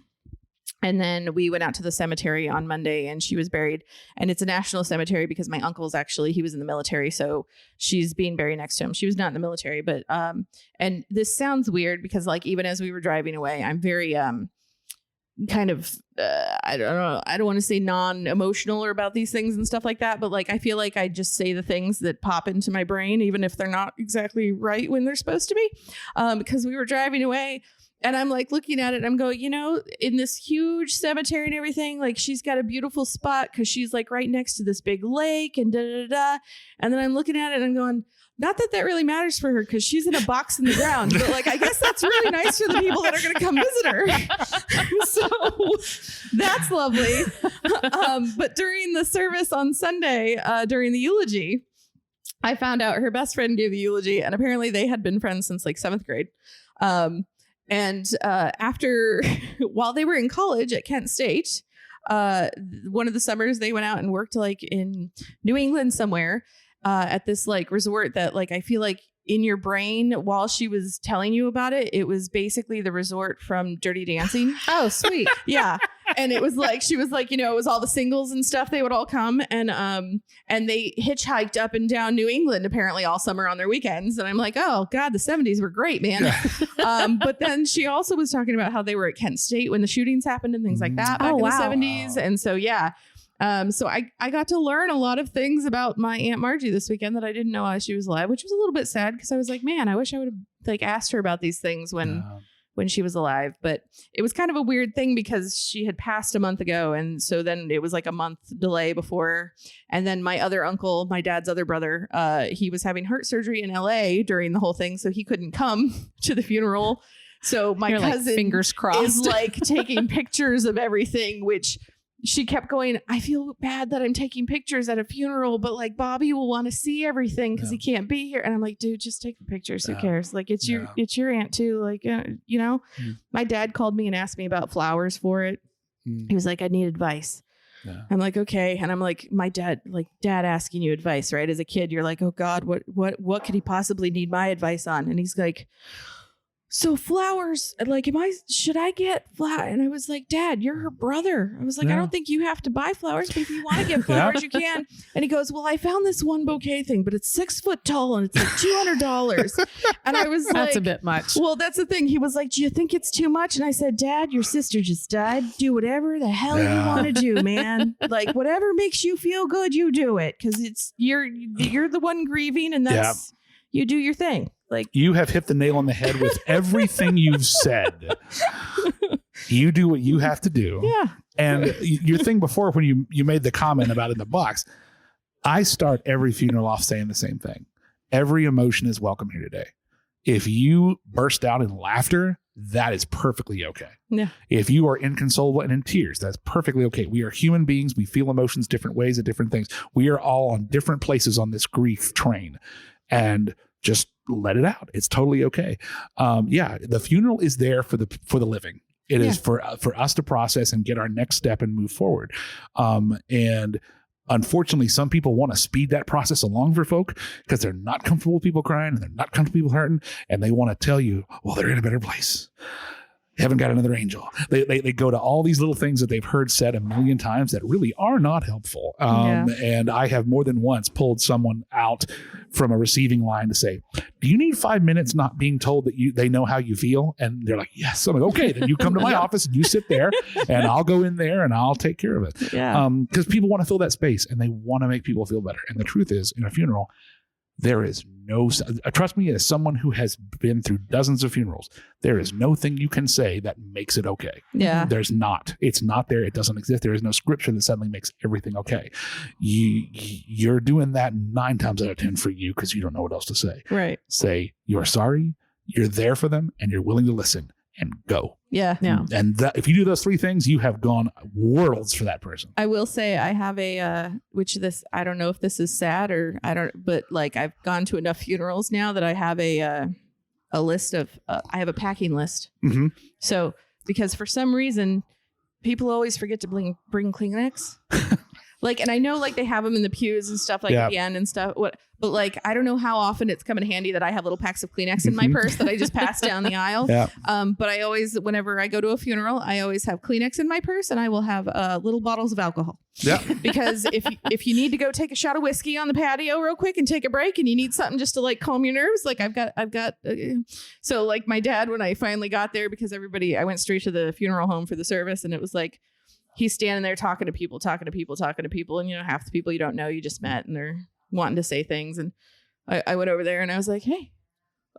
And then we went out to the cemetery on Monday and she was buried. And it's a national cemetery because my uncle's he was in the military. So she's being buried next to him. She was not in the military, but, and this sounds weird because like, even as we were driving away, I'm very, kind of, I don't know. I don't want to say non-emotional or about these things and stuff like that. But like, I feel like I just say the things that pop into my brain, even if they're not exactly right when they're supposed to be. Because we were driving away. And I'm like looking at it and I'm going, you know, in this huge cemetery and everything, like she's got a beautiful spot because she's like right next to this big lake and da da da. And then I'm looking at it and I'm going, not that that really matters for her because she's in a box in the ground. But like, I guess that's really nice for the people that are going to come visit her. So that's lovely. But during the service on Sunday, during the eulogy, I found out her best friend gave the eulogy and apparently they had been friends since like 7th grade. And after, while they were in college at Kent State, one of the summers they went out and worked like in New England somewhere at this like resort that like I feel like in your brain while she was telling you about it, it was basically the resort from Dirty Dancing. Oh, sweet. Yeah. And it was like, she was like, you know, it was all the singles and stuff. They would all come and they hitchhiked up and down New England apparently all summer on their weekends. And I'm like, oh God, the 70s were great, man. But then she also was talking about how they were at Kent State when the shootings happened and things like that back in the 70s. And so, yeah. So I got to learn a lot of things about my Aunt Margie this weekend that I didn't know she was alive, which was a little bit sad because I was like, man, I wish I would have like asked her about these things when she was alive. But it was kind of a weird thing because she had passed a month ago. And so then it was like a month delay before. And then my other uncle, my dad's other brother, he was having heart surgery in LA during the whole thing. So he couldn't come to the funeral. So my cousin like, fingers crossed. is like taking pictures of everything, which she kept going, I feel bad that I'm taking pictures at a funeral, but like Bobby will want to see everything because he can't be here. And I'm like, dude, just take the pictures. Who cares? Like it's your aunt too. Like, you know, my dad called me and asked me about flowers for it. He was like, I need advice. Yeah. I'm like, okay. And I'm like, my dad asking you advice, right? As a kid, you're like, oh God, what could he possibly need my advice on? And he's like, so flowers, like, should I get flowers? And I was like, Dad, you're her brother. I was like, I don't think you have to buy flowers, but if you want to get flowers, you can. And he goes, well, I found this one bouquet thing, but it's 6 foot tall and it's like $200. And I was like, that's a bit much. Well, that's the thing. He was like, do you think it's too much? And I said, Dad, your sister just died. Do whatever the hell you want to do, man. Like whatever makes you feel good, you do it. Cause you're the one grieving and that's, you do your thing. Like you have hit the nail on the head with everything you've said. You do what you have to do. Yeah. And your thing before when you made the comment about in the box, I start every funeral off saying the same thing. Every emotion is welcome here today. If you burst out in laughter, that is perfectly okay. Yeah. If you are inconsolable and in tears, that's perfectly okay. We are human beings. We feel emotions different ways at different things. We are all on different places on this grief train. And just let it out. It's totally okay. The funeral is there for the living. It is for us to process and get our next step and move forward. And unfortunately, some people want to speed that process along for folk because they're not comfortable with people crying and they're not comfortable with people hurting, and they want to tell you, well, they're in a better place. Haven't got another angel. They go to all these little things that they've heard said a million times that really are not helpful. And I have more than once pulled someone out from a receiving line to say, do you need 5 minutes not being told that they know how you feel? And they're like, yes. I'm like, okay, then you come to my office and you sit there and I'll go in there and I'll take care of it. Yeah. Because people want to fill that space and they want to make people feel better. And the truth is, in a funeral, There is no, trust me, as someone who has been through dozens of funerals, there is no thing you can say that makes it okay. Yeah. There's not. It's not there. It doesn't exist. There is no scripture that suddenly makes everything okay. You're doing that 9 times out of 10 for you because you don't know what else to say. Right. Say you're sorry, you're there for them, and you're willing to listen, and go. Yeah. Yeah. And that, if you do those 3 things, you have gone worlds for that person. I will say I have I don't know if this is sad or but like I've gone to enough funerals now that I have a list of, I have a packing list. Mm-hmm. So, because for some reason, people always forget to bring Kleenex. Like, and I know like they have them in the pews and stuff like at the end and stuff. But like, I don't know how often it's come in handy that I have little packs of Kleenex in my purse that I just pass down the aisle. Yeah. But I always, whenever I go to a funeral, I always have Kleenex in my purse and I will have little bottles of alcohol. Yeah. Because if you need to go take a shot of whiskey on the patio real quick and take a break and you need something just to like calm your nerves, like I've got so like my dad, when I finally got there, because I went straight to the funeral home for the service, and it was like he's standing there talking to people, and you know, half the people you don't know, you just met, and they're wanting to say things, and I went over there and I was like, hey,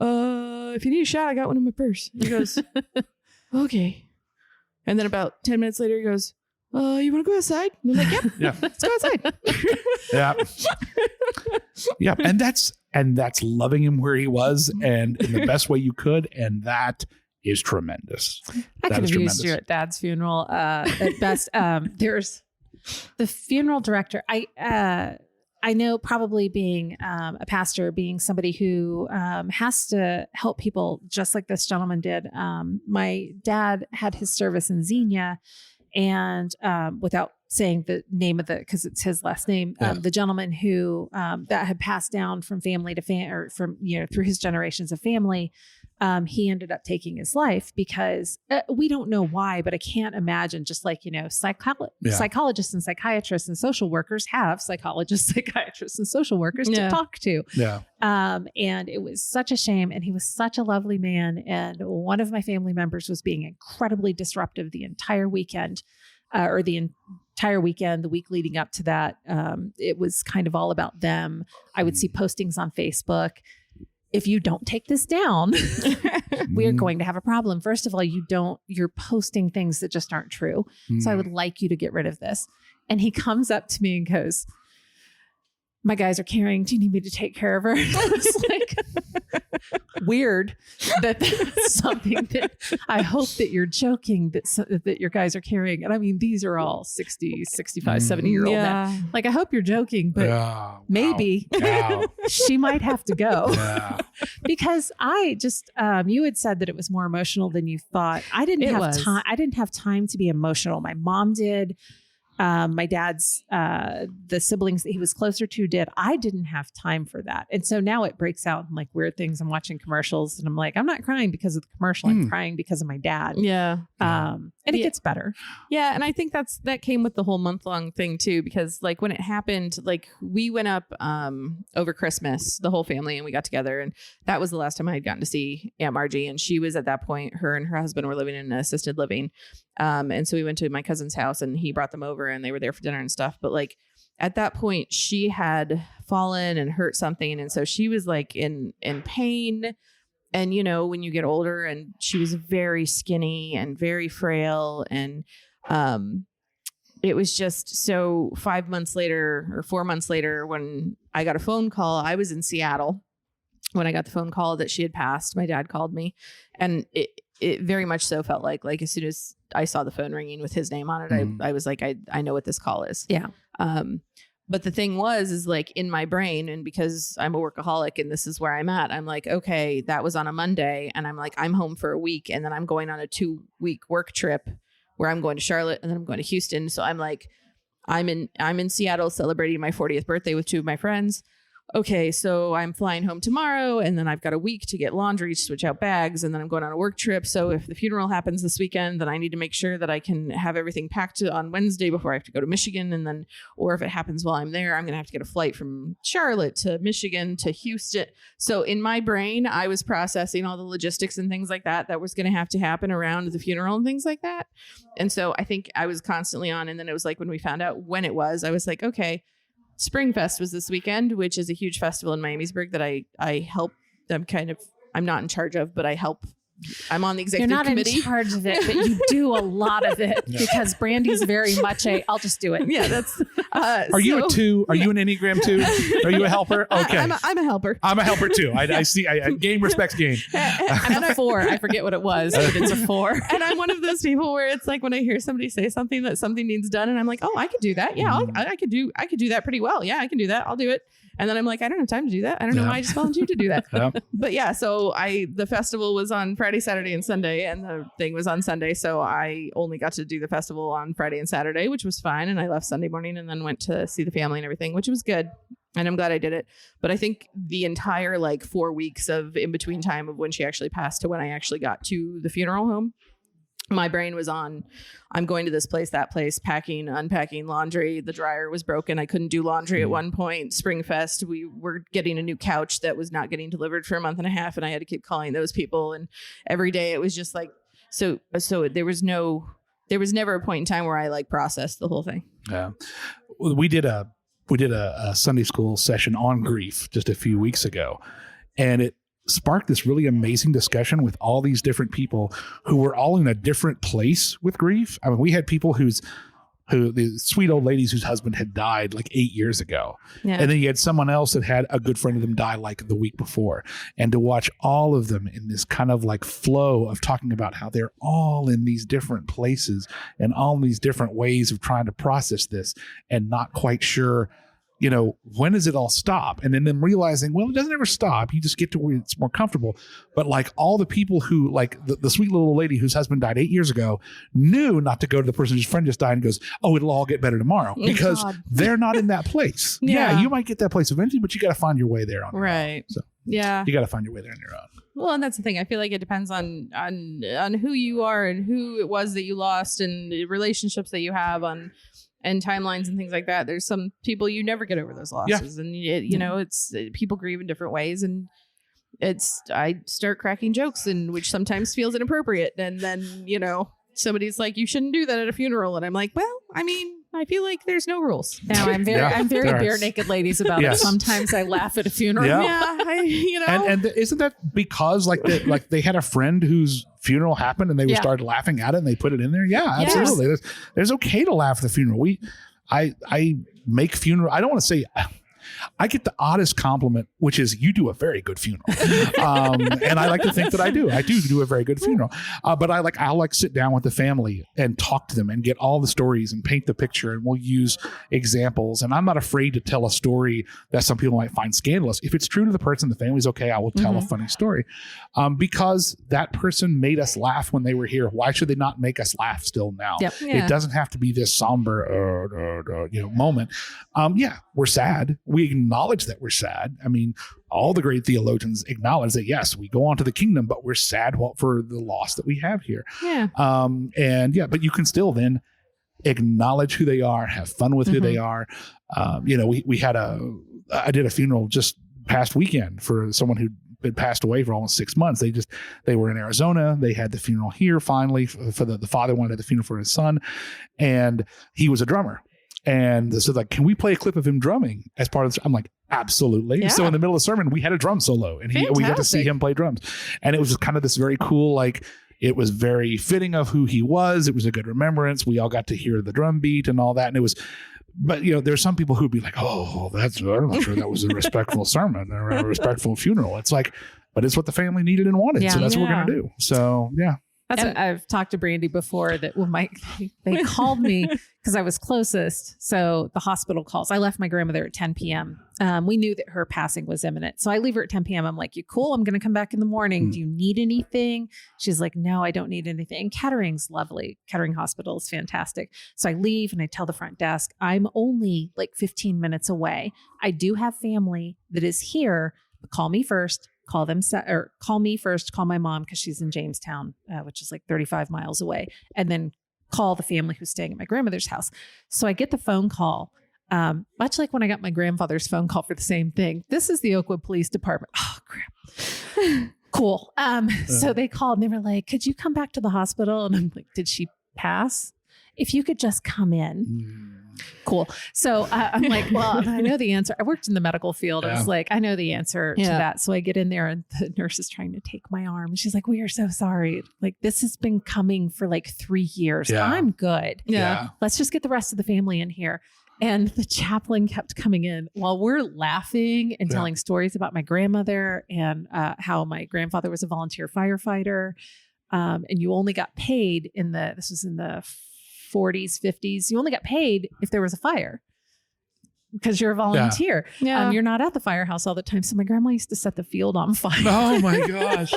if you need a shot, I got one in my purse. He goes, okay. And then about 10 minutes later he goes, you want to go outside? And I'm like, yep. Yeah. Let's go outside. Yeah. Yeah. And that's loving him where he was and in the best way you could. And that is tremendous. I That could is have used tremendous. you at Dad's funeral at best. There's the funeral director. I know, probably being a pastor, being somebody who has to help people just like this gentleman did. My dad had his service in Xenia, and without saying the name of because it's his last name, the gentleman who that had passed down from family to family, or from, through his generations of family, he ended up taking his life because we don't know why, but I can't imagine, just like, psychologists and psychiatrists and social workers have psychologists, psychiatrists and social workers to talk to. Yeah. And it was such a shame. And he was such a lovely man. And one of my family members was being incredibly disruptive the entire weekend, the week leading up to that. It was kind of all about them. I would see postings on Facebook. If you don't take this down, we're going to have a problem. First of all, you're posting things that just aren't true. So I would like you to get rid of this. And he comes up to me and goes, my guys are carrying, do you need me to take care of her? I was like, weird that's something that I hope that you're joking that your guys are carrying. And I mean, these are all 60, 65, 70-year-old men. Like, I hope you're joking, but maybe she might have to go. Yeah. Because I just, you had said that it was more emotional than you thought. I didn't have time. I didn't have time to be emotional. My mom did. My dad's, the siblings that he was closer to did. I didn't have time for that. And so now it breaks out in like weird things. I'm watching commercials and I'm like, I'm not crying because of the commercial. I'm crying because of my dad. Yeah. And it gets better. Yeah. And I think that came with the whole month-long thing too, because like when it happened, like we went up over Christmas, the whole family, and we got together, and that was the last time I had gotten to see Aunt Margie. And she was, at that point, her and her husband were living in assisted living. And so we went to my cousin's house and he brought them over and they were there for dinner and stuff. But like at that point she had fallen and hurt something. And so she was like in pain. And, when you get older, and she was very skinny and very frail. And, it was just so 5 months later or 4 months later, when I got a phone call, I was in Seattle when I got the phone call that she had passed. My dad called me, and it very much so felt like as soon as I saw the phone ringing with his name on it, I was like, I know what this call is. Yeah. But the thing is like in my brain, and because I'm a workaholic and this is where I'm at, I'm like, okay, that was on a Monday, and I'm like, I'm home for a week, and then I'm going on a 2-week work trip where I'm going to Charlotte and then I'm going to Houston. So I'm like, I'm in Seattle celebrating my 40th birthday with 2 of my friends. Okay, so I'm flying home tomorrow, and then I've got a week to get laundry, switch out bags, and then I'm going on a work trip. So if the funeral happens this weekend, then I need to make sure that I can have everything packed on Wednesday before I have to go to Michigan. And then, or if it happens while I'm there, I'm going to have to get a flight from Charlotte to Michigan to Houston. So in my brain, I was processing all the logistics and things like that was going to happen around the funeral and things like that. And so I think I was constantly on. And then it was like when we found out when it was, I was like, okay, Springfest was this weekend, which is a huge festival in Miamisburg that I help. I'm not in charge of, but I help. I'm on the You're executive not committee. in charge of it, but you do a lot of it because Brandy's very much I'll just do it. Yeah, that's. Are you a 2? Are you an Enneagram 2? Are you a helper? Okay. I'm a helper. I'm a helper too. I see. Game respects game. I'm a 4. I forget what it was, but it's a 4. And I'm one of those people where it's like when I hear somebody say something that something needs done, and I'm like, oh, I could do that. Yeah, I could do that pretty well. Yeah, I can do that. I'll do it. And then I'm like, I don't have time to do that. I don't know why I just volunteered to do that. Yeah. But yeah, so the festival was on Friday, Saturday, and Sunday, and the thing was on Sunday. So I only got to do the festival on Friday and Saturday, which was fine. And I left Sunday morning and then went to see the family and everything, which was good. And I'm glad I did it. But I think the entire 4 weeks of in between time of when she actually passed to when I actually got to the funeral home, my brain was on, I'm going to this place, that place, packing, unpacking, laundry. The dryer was broken. I couldn't do laundry at one point. Springfest, we were getting a new couch that was not getting delivered for a month and a half. And I had to keep calling those people. And every day it was just so there was never a point in time where I processed the whole thing. Yeah. We did a Sunday school session on grief just a few weeks ago, and it sparked this really amazing discussion with all these different people who were all in a different place with grief. I mean, we had people who the sweet old ladies whose husband had died 8 years ago. Yeah. And then you had someone else that had a good friend of them die the week before. And to watch all of them in this kind of flow of talking about how they're all in these different places and all these different ways of trying to process this and not quite sure, when does it all stop? And then them realizing, well, it doesn't ever stop. You just get to where it's more comfortable. But all the people who, the sweet little lady whose husband died 8 years ago, knew not to go to the person whose friend just died and goes, oh, it'll all get better tomorrow, because they're not in that place. Yeah. You might get that place eventually, but you got to find your way there on your own. Right. So Yeah. you got to find your way there on your own. Well, and that's the thing. I feel like it depends on who you are and who it was that you lost and the relationships that you have and timelines and things like that. There's some people you never get over those losses, and it's people grieve in different ways, and I start cracking jokes, and which sometimes feels inappropriate, and then somebody's like, you shouldn't do that at a funeral, and I'm like, well, I mean, I feel like there's no rules. Now I'm very bare naked ladies about it. Sometimes I laugh at a funeral. Yeah. And isn't that because they had a friend whose funeral happened and they started laughing at it and they put it in there? Yeah, absolutely. Yes. There's okay to laugh at the funeral. I make funeral. I don't want to say. I get the oddest compliment, which is you do a very good funeral. And I like to think that I do. I do a very good funeral. But I'll sit down with the family and talk to them and get all the stories and paint the picture. And we'll use examples. And I'm not afraid to tell a story that some people might find scandalous. If it's true to the person, the family's okay, I will tell a funny story. Because that person made us laugh when they were here. Why should they not make us laugh still now? Yep. Yeah. It doesn't have to be this somber moment. We're sad. We acknowledge that we're sad. I mean, all the great theologians acknowledge that, yes, we go on to the kingdom, but we're sad for the loss that we have here. Yeah. But you can still then acknowledge who they are, have fun with who they are. We had I did a funeral just past weekend for someone who had passed away for almost 6 months. They were in Arizona. They had the funeral here finally for the father wanted the funeral for his son, and he was a drummer. And so can we play a clip of him drumming as part of this? I'm like, absolutely. Yeah. So in the middle of the sermon, we had a drum solo and we got to see him play drums. And it was just kind of this very cool, it was very fitting of who he was. It was a good remembrance. We all got to hear the drum beat and all that. And it was, but there's some people who'd be like, oh, I'm not sure that was a respectful sermon or a respectful funeral. It's but it's what the family needed and wanted. So that's what we're going to do. So, yeah. That's what I've talked to Brandy before that when they called me because I was closest. So the hospital calls. I left my grandmother at 10 p.m. We knew that her passing was imminent. So I leave her at 10 p.m. I'm like, you cool? I'm going to come back in the morning. Do you need anything? She's like, no, I don't need anything. And Kettering's lovely. Kettering Hospital is fantastic. So I leave and I tell the front desk, I'm only 15 minutes away. I do have family that is here, but call me first. Call me first, call my mom because she's in Jamestown, which is 35 miles away, and then call the family who's staying at my grandmother's house. So I get the phone call, much like when I got my grandfather's phone call for the same thing. This is the Oakwood Police Department. Oh, crap. Cool. So they called and they were like, could you come back to the hospital? And I'm like, did she pass? if you could just come in. Cool. So I'm like, well, I know the answer. I worked in the medical field. I was like, I know the answer to that. So I get in there and the nurse is trying to take my arm. And she's like, we are so sorry. Like, this has been coming for like 3 years. Yeah. I'm good. Yeah. Let's just get the rest of the family in here. And the chaplain kept coming in while we're laughing and telling stories about my grandmother and how my grandfather was a volunteer firefighter. And you only got paid this was in the 40s, 50s. You only got paid if there was a fire because you're a volunteer. Yeah. You're not at the firehouse all the time. So my grandma used to set the field on fire. Oh my gosh.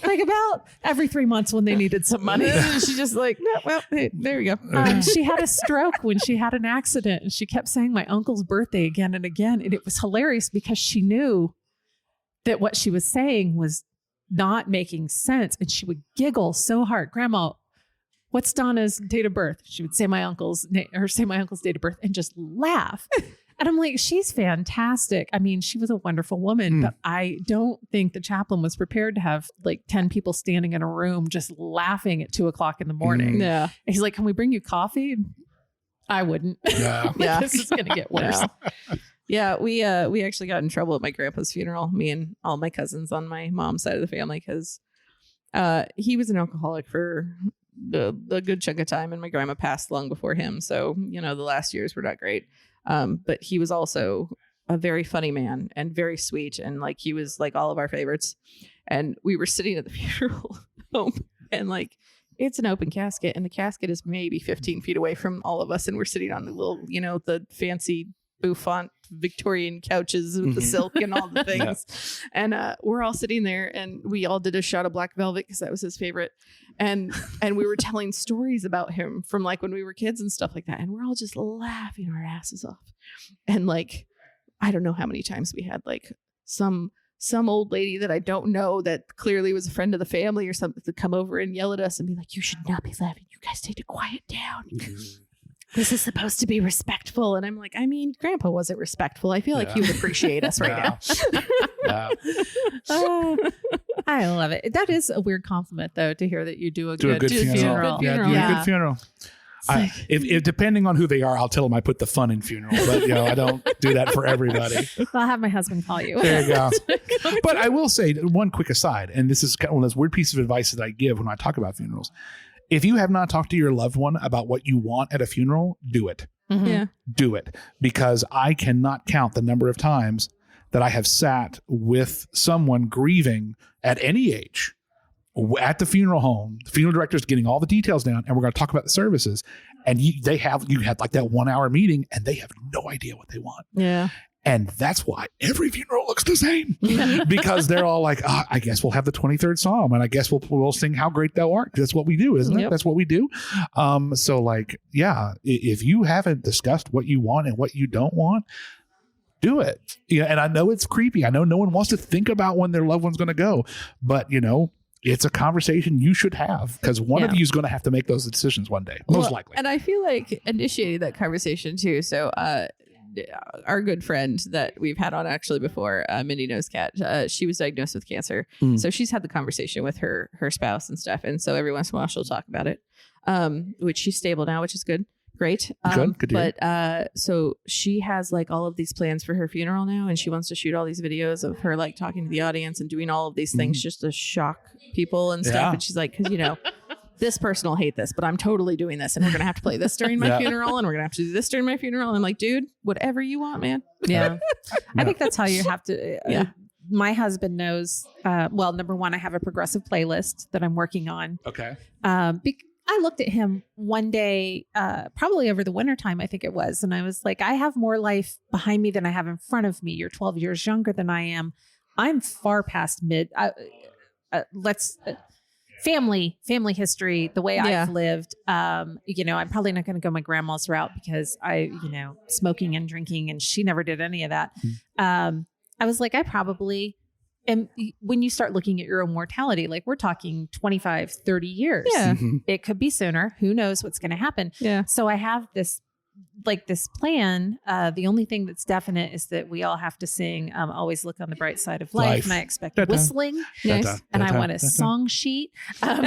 Like about every 3 months when they needed some money. She's just like, no, well, hey, there we go. She had a stroke when she had an accident and she kept saying my uncle's birthday again and again. And it was hilarious because she knew that what she was saying was not making sense. And she would giggle so hard. Grandma, what's Donna's date of birth? She would say my uncle's name or say my uncle's date of birth and just laugh. And I'm like, she's fantastic. I mean, she was a wonderful woman, but I don't think the chaplain was prepared to have like 10 people standing in a room just laughing at 2:00 in the morning. Yeah. And he's like, can we bring you coffee? I wouldn't. Yeah. Yeah. This is going to get worse. Yeah, we actually got in trouble at my grandpa's funeral, me and all my cousins on my mom's side of the family, because he was an alcoholic for the good chunk of time, and my grandma passed long before him. So, the last years were not great. But he was also a very funny man and very sweet, and like he was like all of our favorites. And we were sitting at the funeral home, and like it's an open casket, and the casket is maybe 15 feet away from all of us, and we're sitting on the little, the fancy bouffant Victorian couches with the silk and all the things. And we're all sitting there, and we all did a shot of Black Velvet because that was his favorite. And we were telling stories about him from like when we were kids and stuff like that. And we're all just laughing our asses off. And like, I don't know how many times we had like some old lady that I don't know that clearly was a friend of the family or something to come over and yell at us and be like, you should not be laughing. You guys need to quiet down. This is supposed to be respectful. And I'm like, I mean, Grandpa wasn't respectful. I feel like he would appreciate us right now. I love it. That is a weird compliment, though, to hear that you do a Do a good good funeral. funeral. Yeah, do a good funeral. If depending on who they are, I'll tell them I put the fun in funeral, but I don't do that for everybody. I'll have my husband call you. There you go. But I will say one quick aside, and this is kind of one of those weird pieces of advice that I give when I talk about funerals. If you have not talked to your loved one about what you want at a funeral, do it. Mm-hmm. Yeah. Do it, because I cannot count the number of times that I have sat with someone grieving at any age at the funeral home. The funeral director is getting all the details down, and we're going to talk about the services. And you had like that 1 hour meeting, and they have no idea what they want. Yeah. And that's why every funeral looks the same, because they're all like, I guess we'll have the 23rd Psalm, and I guess we'll sing How Great Thou Art. That's what we do, isn't it? That's what we do. So like, if you haven't discussed what you want and what you don't want, do it. And I know it's creepy. I know no one wants to think about when their loved one's going to go, but it's a conversation you should have, because one of you is going to have to make those decisions one day, most likely. And I feel like initiating that conversation too. So, our good friend that we've had on actually before, Mindy Nosecat, she was diagnosed with cancer. So she's had the conversation with her spouse and stuff. And so every once in a while she'll talk about it, which she's stable now, which is good. Great. Good to hear. But so she has like all of these plans for her funeral now, and she wants to shoot all these videos of her like talking to the audience and doing all of these things just to shock people and stuff. Yeah. And she's like, because this person will hate this, but I'm totally doing this, and we're gonna have to play this during my funeral, and we're gonna have to do this during my funeral. And I'm like, dude, whatever you want, man. Yeah. I think that's how you have to. My husband knows. Well, number one, I have a progressive playlist that I'm working on. Okay. I looked at him one day, probably over the wintertime, I think it was. And I was like, I have more life behind me than I have in front of me. You're 12 years younger than I am. I'm far past mid. Family history, the way I've lived, I'm probably not going to go my grandma's route because smoking and drinking, and she never did any of that. I was like, I probably am. When you start looking at your own mortality, like we're talking 25, 30 years. Yeah. It could be sooner. Who knows what's going to happen? Yeah. So I have this like this plan. The only thing that's definite is that we all have to sing Always Look on the Bright Side of Life. And I expect Da-da. whistling. Nice. And I want a song sheet. I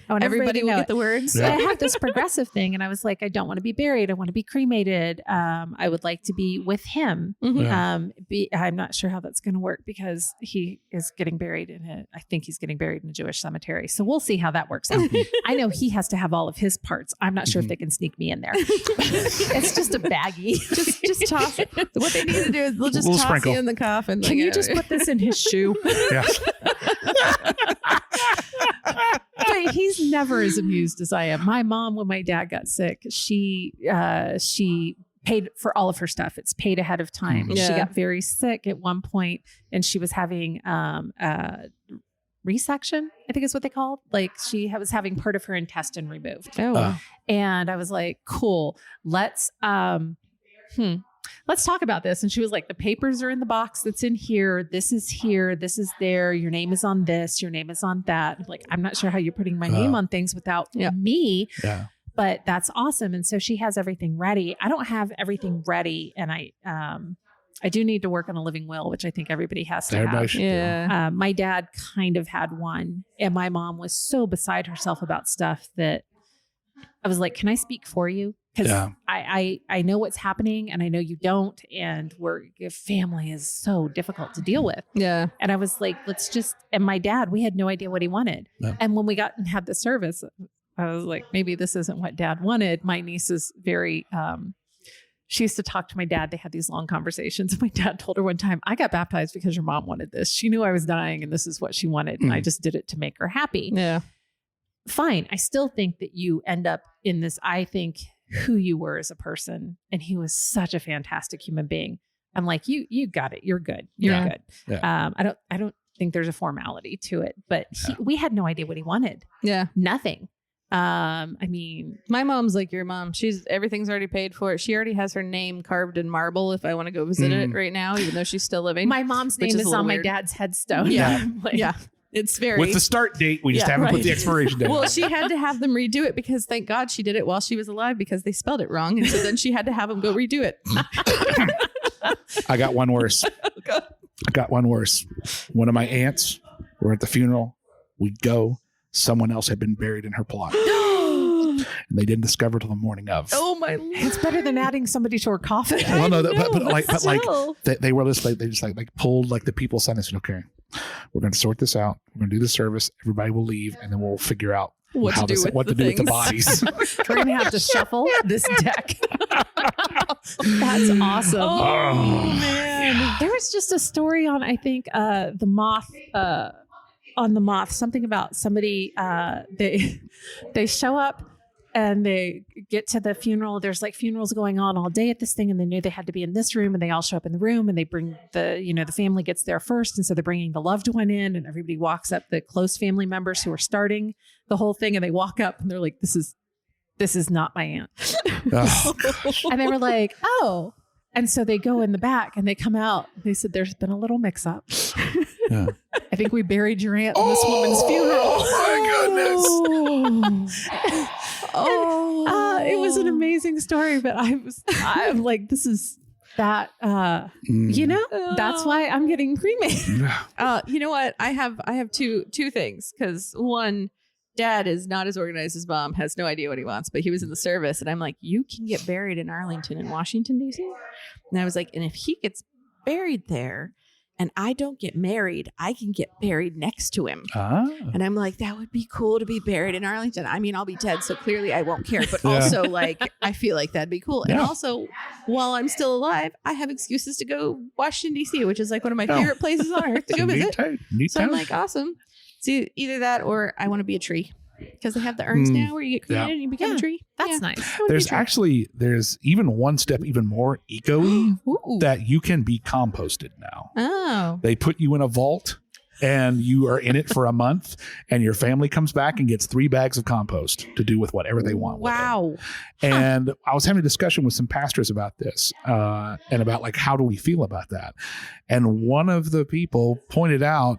want Everybody will know get it. the words. So I have this progressive thing, and I was like, I don't want to be buried. I want to be cremated. I would like to be with him. Mhm. Yeah. I'm not sure how that's going to work because he is getting buried I think he's getting buried in a Jewish cemetery. So we'll see how that works out. I know he has to have all of his parts. I'm not sure if they can sneak me in there. It's just a baggie. Just toss it. What they need to do is they'll just Little toss sprinkle. you in the coffin. Can you just put this in his shoe? Yeah. But he's never as amused as I am. My mom, when my dad got sick, she paid for all of her stuff. It's paid ahead of time. Yeah. She got very sick at one point, and she was having resection, I think is what they called. Like she was having part of her intestine removed. Oh, wow. And I was like, cool, let's talk about this. And she was like, the papers are in the box that's in here. This is there. Your name is on this. Your name is on that. I'm like, I'm not sure how you're putting my name on things without me, Yeah. but that's awesome. And so she has everything ready. I don't have everything ready. And I do need to work on a living will, which I think everybody has to Everybody have. should. Yeah. My dad kind of had one, and my mom was so beside herself about stuff that I was like, can I speak for you? Because Yeah. I know what's happening and I know you don't. And family is so difficult to deal with. Yeah. And I was like, and my dad, we had no idea what he wanted. Yeah. And when we got and had the service, I was like, maybe this isn't what dad wanted. My niece is very, she used to talk to my dad. They had these long conversations. And my dad told her one time, I got baptized because your mom wanted this. She knew I was dying and this is what she wanted. And I just did it to make her happy. Yeah. Fine. I still think that you end up in this, I think, who you were as a person. And he was such a fantastic human being. I'm like, you got it. You're good. You're Yeah. good. Yeah. I don't think there's a formality to it, but we had no idea what he wanted. Yeah. Nothing. I mean, My mom's like your mom. Everything's already paid for. She already has her name carved in marble if I want to go visit it right now, even though she's still living. my mom's Which name is is a on little my weird. dad's headstone. Yeah. Like, Yeah. It's very With the start date, we just haven't put the expiration date. Well, she had to have them redo it because thank God she did it while she was alive because they spelled it wrong. And so then she had to have them go redo it. I got one worse. One of my aunts were at the funeral. We'd go. Someone else had been buried in her plot. And they didn't discover till the morning of. Oh my Lord. It's better than adding somebody to her coffin. Well, no, I know, but like still. they were just like they just like pulled like the people sent us. Okay, we're going to sort this out. We're going to do the service. Everybody will leave, and then we'll figure out What to do with the bodies. We're going to have to shuffle this deck. That's awesome. Oh, man. There was just a story on, I think, the Moth, on the Moth, something about somebody, they show up and they get to the funeral. There's like funerals going on all day at this thing. And they knew they had to be in this room, and they all show up in the room, and they bring the family gets there first. And so they're bringing the loved one in, and everybody walks up, the close family members who are starting the whole thing. And they walk up and they're like, this is not my aunt. Oh, And they were like, oh. And so they go in the back and they come out. They said, there's been a little mix up. yeah. I think we buried your aunt in this woman's funeral. Oh my goodness. It was an amazing story, but I'm like, this is that, that's why I'm getting cremated. You know what? I have two things because one, Dad is not as organized as Mom, has no idea what he wants, but he was in the service, and I'm like, you can get buried in Arlington in Washington, D.C. And I was like, and if he gets buried there and I don't get married, I can get buried next to him. And I'm like, that would be cool to be buried in Arlington. I mean, I'll be dead, so clearly I won't care. But also, like, I feel like that'd be cool. And also, while I'm still alive, I have excuses to go Washington, D.C., which is like one of my favorite places on earth to go visit. Neat So I'm town. like, awesome. So either that or I want to be a tree because they have the urns now where you get cremated and you become a tree. That's nice. I wanna be a tree. There's even one step even more eco-y Ooh. that you can be composted now. Oh. They put you in a vault and you are in it for a month, and your family comes back and gets 3 bags of compost to do with whatever they want. with it. Wow. And I was having a discussion with some pastors about this and about like, how do we feel about that? And one of the people pointed out,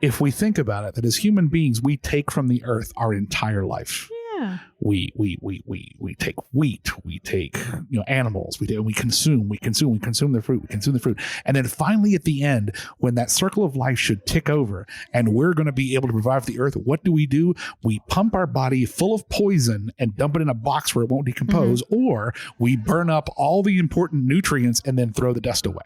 if we think about it, that as human beings, we take from the earth our entire life. Yeah. We take wheat, we take animals, we consume the fruit, and then finally at the end, when that circle of life should tick over and we're going to be able to revive the earth, what do? We pump our body full of poison and dump it in a box where it won't decompose, or we burn up all the important nutrients and then throw the dust away.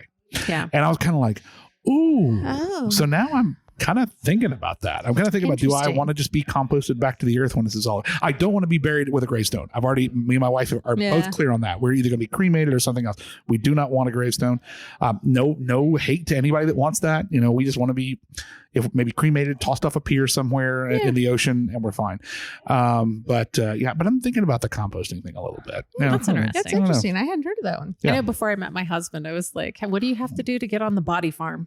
Yeah. And I was kind of like, ooh. Oh. So now I'm kind of thinking about that. I'm kind of thinking about, do I Interesting. want to just be composted back to the earth when this is all? I don't want to be buried with a gravestone. Me and my wife are Yeah. both clear on that. We're either going to be cremated or something else. We do not want a gravestone. No hate to anybody that wants that. We just want to be, if maybe cremated, tossed off a pier somewhere in the ocean, and we're fine. But I'm thinking about the composting thing a little bit. That's interesting. That's interesting. I hadn't heard of that one. Yeah. I know before I met my husband, I was like, what do you have to do to get on the body farm?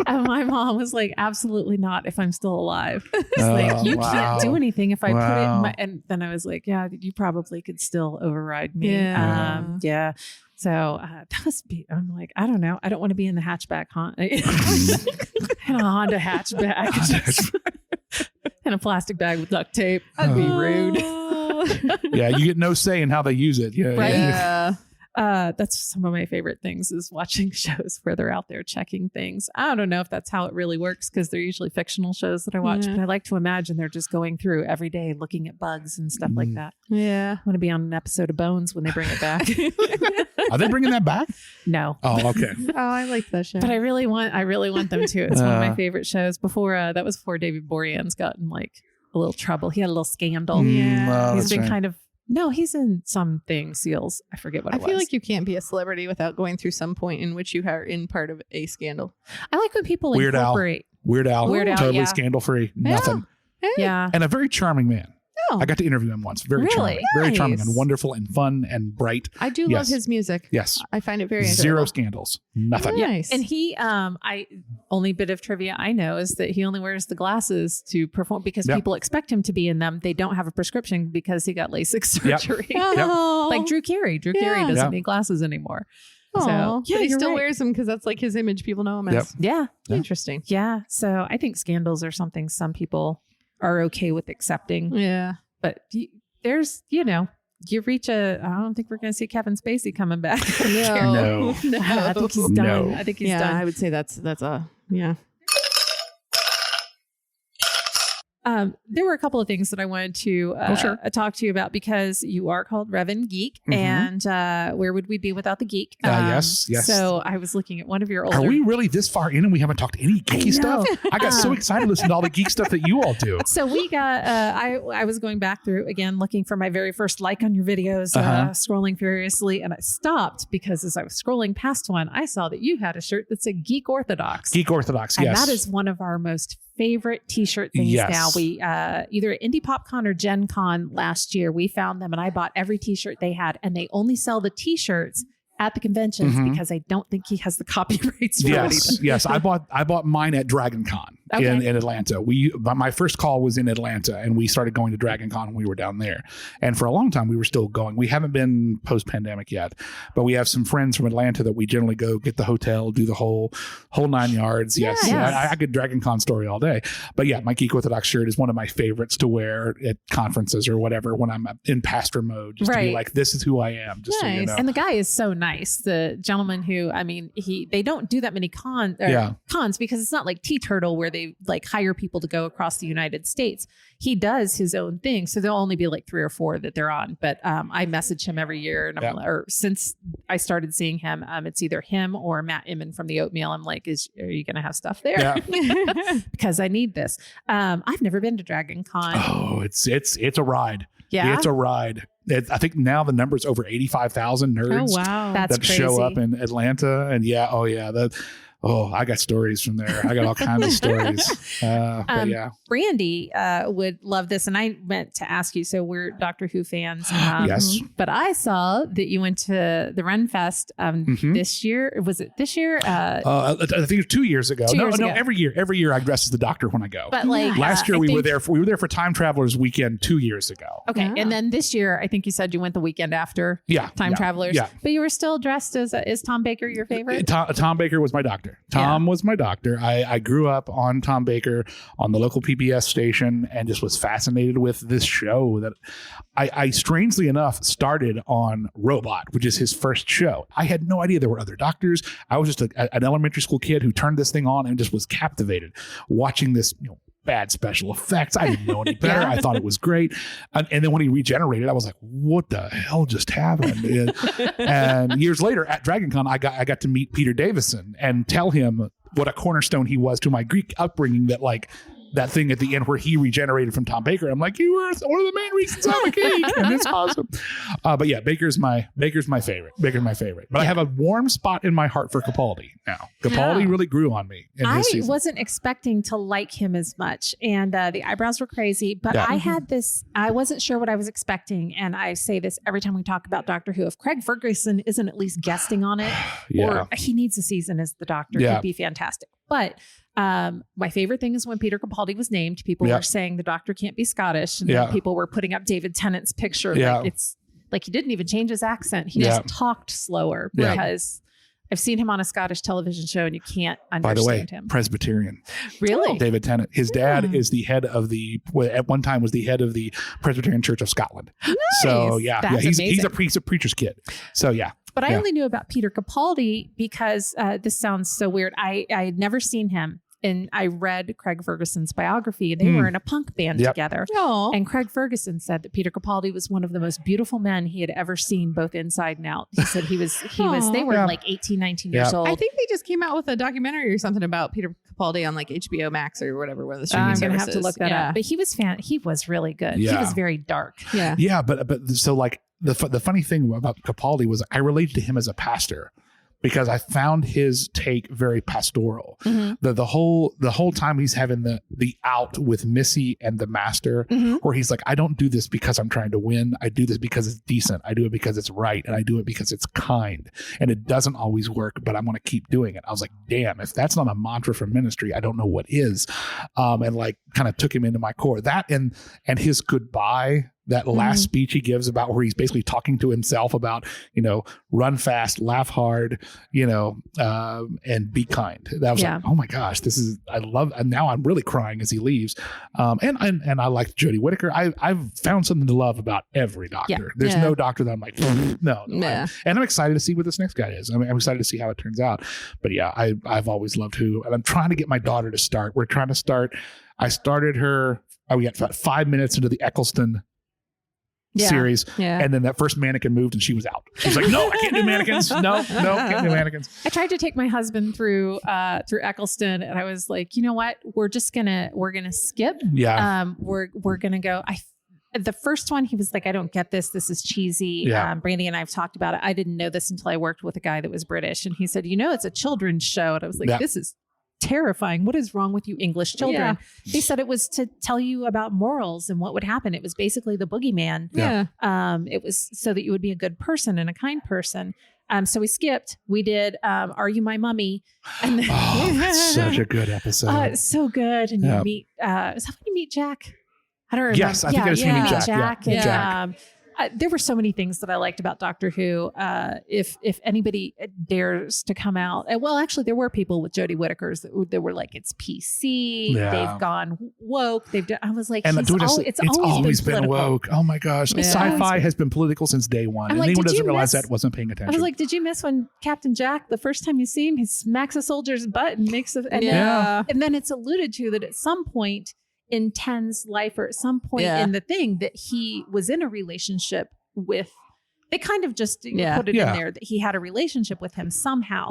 And my mom was like, absolutely not if I'm still alive. It's like, you can't do anything if I put it in my, and then I was like, yeah, you probably could still override me. Yeah. Yeah. So that was, I'm like, I don't know. I don't want to be in the hatchback, in a Honda hatchback. In a plastic bag with duct tape. That'd be rude. Yeah, you get no say in how they use it. Yeah, Right. Yeah. That's some of my favorite things is watching shows where they're out there checking things. I don't know if that's how it really works because they're usually fictional shows that I watch, Yeah. but I like to imagine they're just going through every day looking at bugs and stuff like that. Yeah. I want to be on an episode of Bones when they bring it back. Are they bringing that back? No. Oh, okay. Oh, I like that show. But I really want them to. It's one of my favorite shows. That was before David Boreanaz got in like a little trouble. He had a little scandal. Yeah. He's been kind of he's in some things, Seals. I forget what it was. I feel like you can't be a celebrity without going through some point in which you are in part of a scandal. I like when people Weird Al. incorporate. Weird Al, totally yeah. scandal free, nothing, Yeah. and a very charming man. Oh. I got to interview him once. Very Really? charming, very charming, Nice. and wonderful, and fun, and bright. I do love Yes. his music. Yes, I find it very zero enjoyable. scandals, nothing. Yeah. Nice. And he, only bit of trivia I know is that he only wears the glasses to perform because Yep. people expect him to be in them. They don't have a prescription because he got LASIK Yep. surgery. Oh. Like Drew Carey. Drew Yeah. Carey doesn't Yep. need glasses anymore. Aw. So, yeah, but he you're still right. wears them because that's like his image. People know him as. Yep. Yeah. Yeah. Interesting. Yeah. So I think scandals are something some people are okay with accepting. Yeah. But there's, you reach I don't think we're going to see Kevin Spacey coming back. No. I think he's done. No. I think he's Yeah, done. I would say that's yeah. There were a couple of things that I wanted to sure. talk to you about because you are called Reverend Geek, Mhm. and where would we be without the geek? Yes. So I was looking at one of your older. Are we really this far in and we haven't talked any geeky stuff? I got so excited listening to all the geek stuff that you all do. So we got. I was going back through again, looking for my very first like on your videos, scrolling furiously, and I stopped because as I was scrolling past one, I saw that you had a shirt that said Geek Orthodox. Geek Orthodox, And yes. that is one of our most favorite t-shirt things Yes. now. We either at Indie PopCon or Gen Con last year, we found them and I bought every t-shirt they had, and they only sell the t-shirts at the conventions Mhm. because I don't think he has the copyrights for it either. Yes. I bought mine at Dragon Con in Atlanta. My first call was in Atlanta, and we started going to Dragon Con when we were down there. And for a long time, we were still going. We haven't been post-pandemic yet, but we have some friends from Atlanta that we generally go get the hotel, do the whole 9 yards. Yes, Yes. I could Dragon Con story all day. But yeah, my Geek Orthodox shirt is one of my favorites to wear at conferences or whatever when I'm in pastor mode, just to be Right. like, this is who I am. Just so you Nice. know. And the guy is so nice. The gentleman who, they don't do that many cons because it's not like Tea Turtle where they like hire people to go across the United States. He does his own thing. So there'll only be like 3 or 4 that they're on. But I message him every year. And or since I started seeing him, it's either him or Matt Inman from the Oatmeal. I'm like, are you going to have stuff there? Yeah. Because I need this. I've never been to Dragon Con. Oh, it's a ride. Yeah. It's a ride. I think now the number's over 85,000 nerds wow. That's that crazy. show up in Atlanta. And I got stories from there. I got all kinds of stories. But yeah. Brandy would love this. And I meant to ask you, so we're Doctor Who fans. Yes. But I saw that you went to the Renfest this year. Was it this year? I think it was 2 years ago. 2 years ago. Every year I dress as the Doctor when I go. But like Last year I we were think- there. We were there for Time Travelers Weekend 2 years ago. Okay. Oh. And then this year, I think you said you went the weekend after Yeah. Time yeah, Travelers. Yeah. But you were still dressed as, is Tom Baker your favorite? Tom Baker was my Doctor. doctor. Tom was my doctor. I grew up on Tom Baker on the local PBS station and just was fascinated with this show that I strangely enough started on Robot, which is his first show. I had no idea there were other doctors. I was just an elementary school kid who turned this thing on and just was captivated watching this, bad special effects. I didn't know any better. I thought it was great. And then when he regenerated, I was like, what the hell just happened? And years later at DragonCon, I got to meet Peter Davison and tell him what a cornerstone he was to my Greek upbringing, that that thing at the end where he regenerated from Tom Baker. I'm like, you were one of the main reasons I'm a geek, and it's awesome. But yeah, Baker's my favorite. Baker's my favorite. But I have a warm spot in my heart for Capaldi now. Capaldi really grew on me in I this season. wasn't expecting to like him as much, and the eyebrows were crazy. But I had this. I wasn't sure what I was expecting, and I say this every time we talk about Doctor Who. If Craig Ferguson isn't at least guesting on it, or he needs a season as the Doctor, it'd be fantastic. But my favorite thing is when Peter Capaldi was named, people were saying the Doctor can't be Scottish, and then people were putting up David Tennant's picture. Like it's like he didn't even change his accent; he just talked slower because I've seen him on a Scottish television show, and you can't understand By the way, him. Presbyterian. Really, David Tennant. His dad is the head of at one time was the head of the Presbyterian Church of Scotland. Nice. So he's a preacher's kid. So yeah. But I only knew about Peter Capaldi because this sounds so weird. I had never seen him. And I read Craig Ferguson's biography. They were in a punk band together. Aww. And Craig Ferguson said that Peter Capaldi was one of the most beautiful men he had ever seen, both inside and out. He said they were like 18, 19 years old. I think they just came out with a documentary or something about Peter Capaldi on like HBO Max or whatever, one of the streaming services. I'm going to have to look that up. But he was really good. Yeah. He was very dark. Yeah. Yeah. But so like the funny thing about Capaldi was I related to him as a pastor, because I found his take very pastoral. The whole time he's having the out with Missy and the Master, where he's like, I don't do this because I'm trying to win. I do this because it's decent. I do it because it's right. And I do it because it's kind. And it doesn't always work, but I'm going to keep doing it. I was like, damn, if that's not a mantra for ministry, I don't know what is. And like kind of took him into my core. That and his goodbye, that last speech he gives about where he's basically talking to himself about, run fast, laugh hard, and be kind. That was like, oh my gosh, I love, and now I'm really crying as he leaves. And I liked Jodie Whittaker. I've found something to love about every doctor. Yeah. There's no doctor that I'm like, no. And I'm excited to see what this next guy is. I'm excited to see how it turns out. But yeah, I've always loved Who, and I'm trying to get my daughter to start. I started her, we got about 5 minutes into the Eccleston series, and then that first mannequin moved and she was out. She was like, no, I can't do mannequins. No, can't do mannequins. I tried to take my husband through Eccleston, and I was like, you know what, we're gonna skip. We're gonna go. The first one, he was like, I don't get this is cheesy. Brandy and I have talked about it. I didn't know this until I worked with a guy that was British, and he said, it's a children's show, and I was like, this is terrifying. What is wrong with you English children? They said it was to tell you about morals and what would happen. It was basically the boogeyman. It was so that you would be a good person and a kind person. So we skipped. We did Are You My Mummy? And then, that's such a good episode. It's so good. And you meet, is that when you meet Jack? I don't remember. Yes, I think I was meeting Jack. Jack. There were so many things that I liked about Doctor Who. If anybody dares to come out, well, actually, there were people with Jodie Whittaker's that were like, it's PC. They've gone woke. I was like, it's always been woke. Oh my gosh, sci-fi has been political since day one, and anyone doesn't realize that wasn't paying attention. I was like, did you miss when Captain Jack, the first time you see him, he smacks a soldier's butt and makes and then it's alluded to that at some point in Ten's life, or at some point in the thing, that he was in a relationship with, they kind of just put it in there that he had a relationship with him somehow.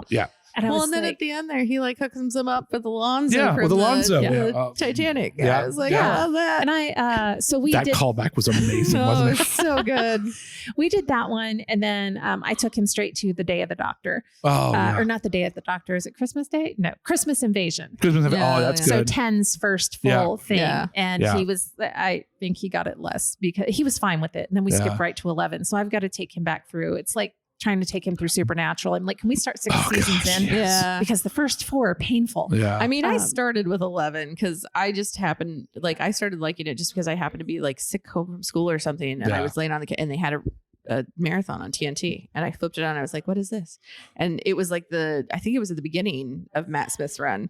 And then at the end there, he like hooks him up for the Lonzo. With the Lonzo. Titanic. I was like, I love that. And so we that did. callback was amazing, wasn't it? So good. We did that one. And then I took him straight to The Day of the Doctor. Or not The Day of the Doctor. Is it Christmas Day? No, Christmas Invasion. That's good. So Ten's first full thing. Yeah. And he was, I think he got it less because he was fine with it. And then we skipped right to 11. So I've got to take him back through. It's like trying to take him through Supernatural. I'm like, can we start 6 seasons in? Yeah. Because the first 4 are painful. Yeah. I mean, I started with 11 because I just happened, I started liking it just because I happened to be like sick home from school or something. And I was laying on the and they had a marathon on TNT, and I flipped it on. I was like, "What is this?" And it was like I think it was at the beginning of Matt Smith's run.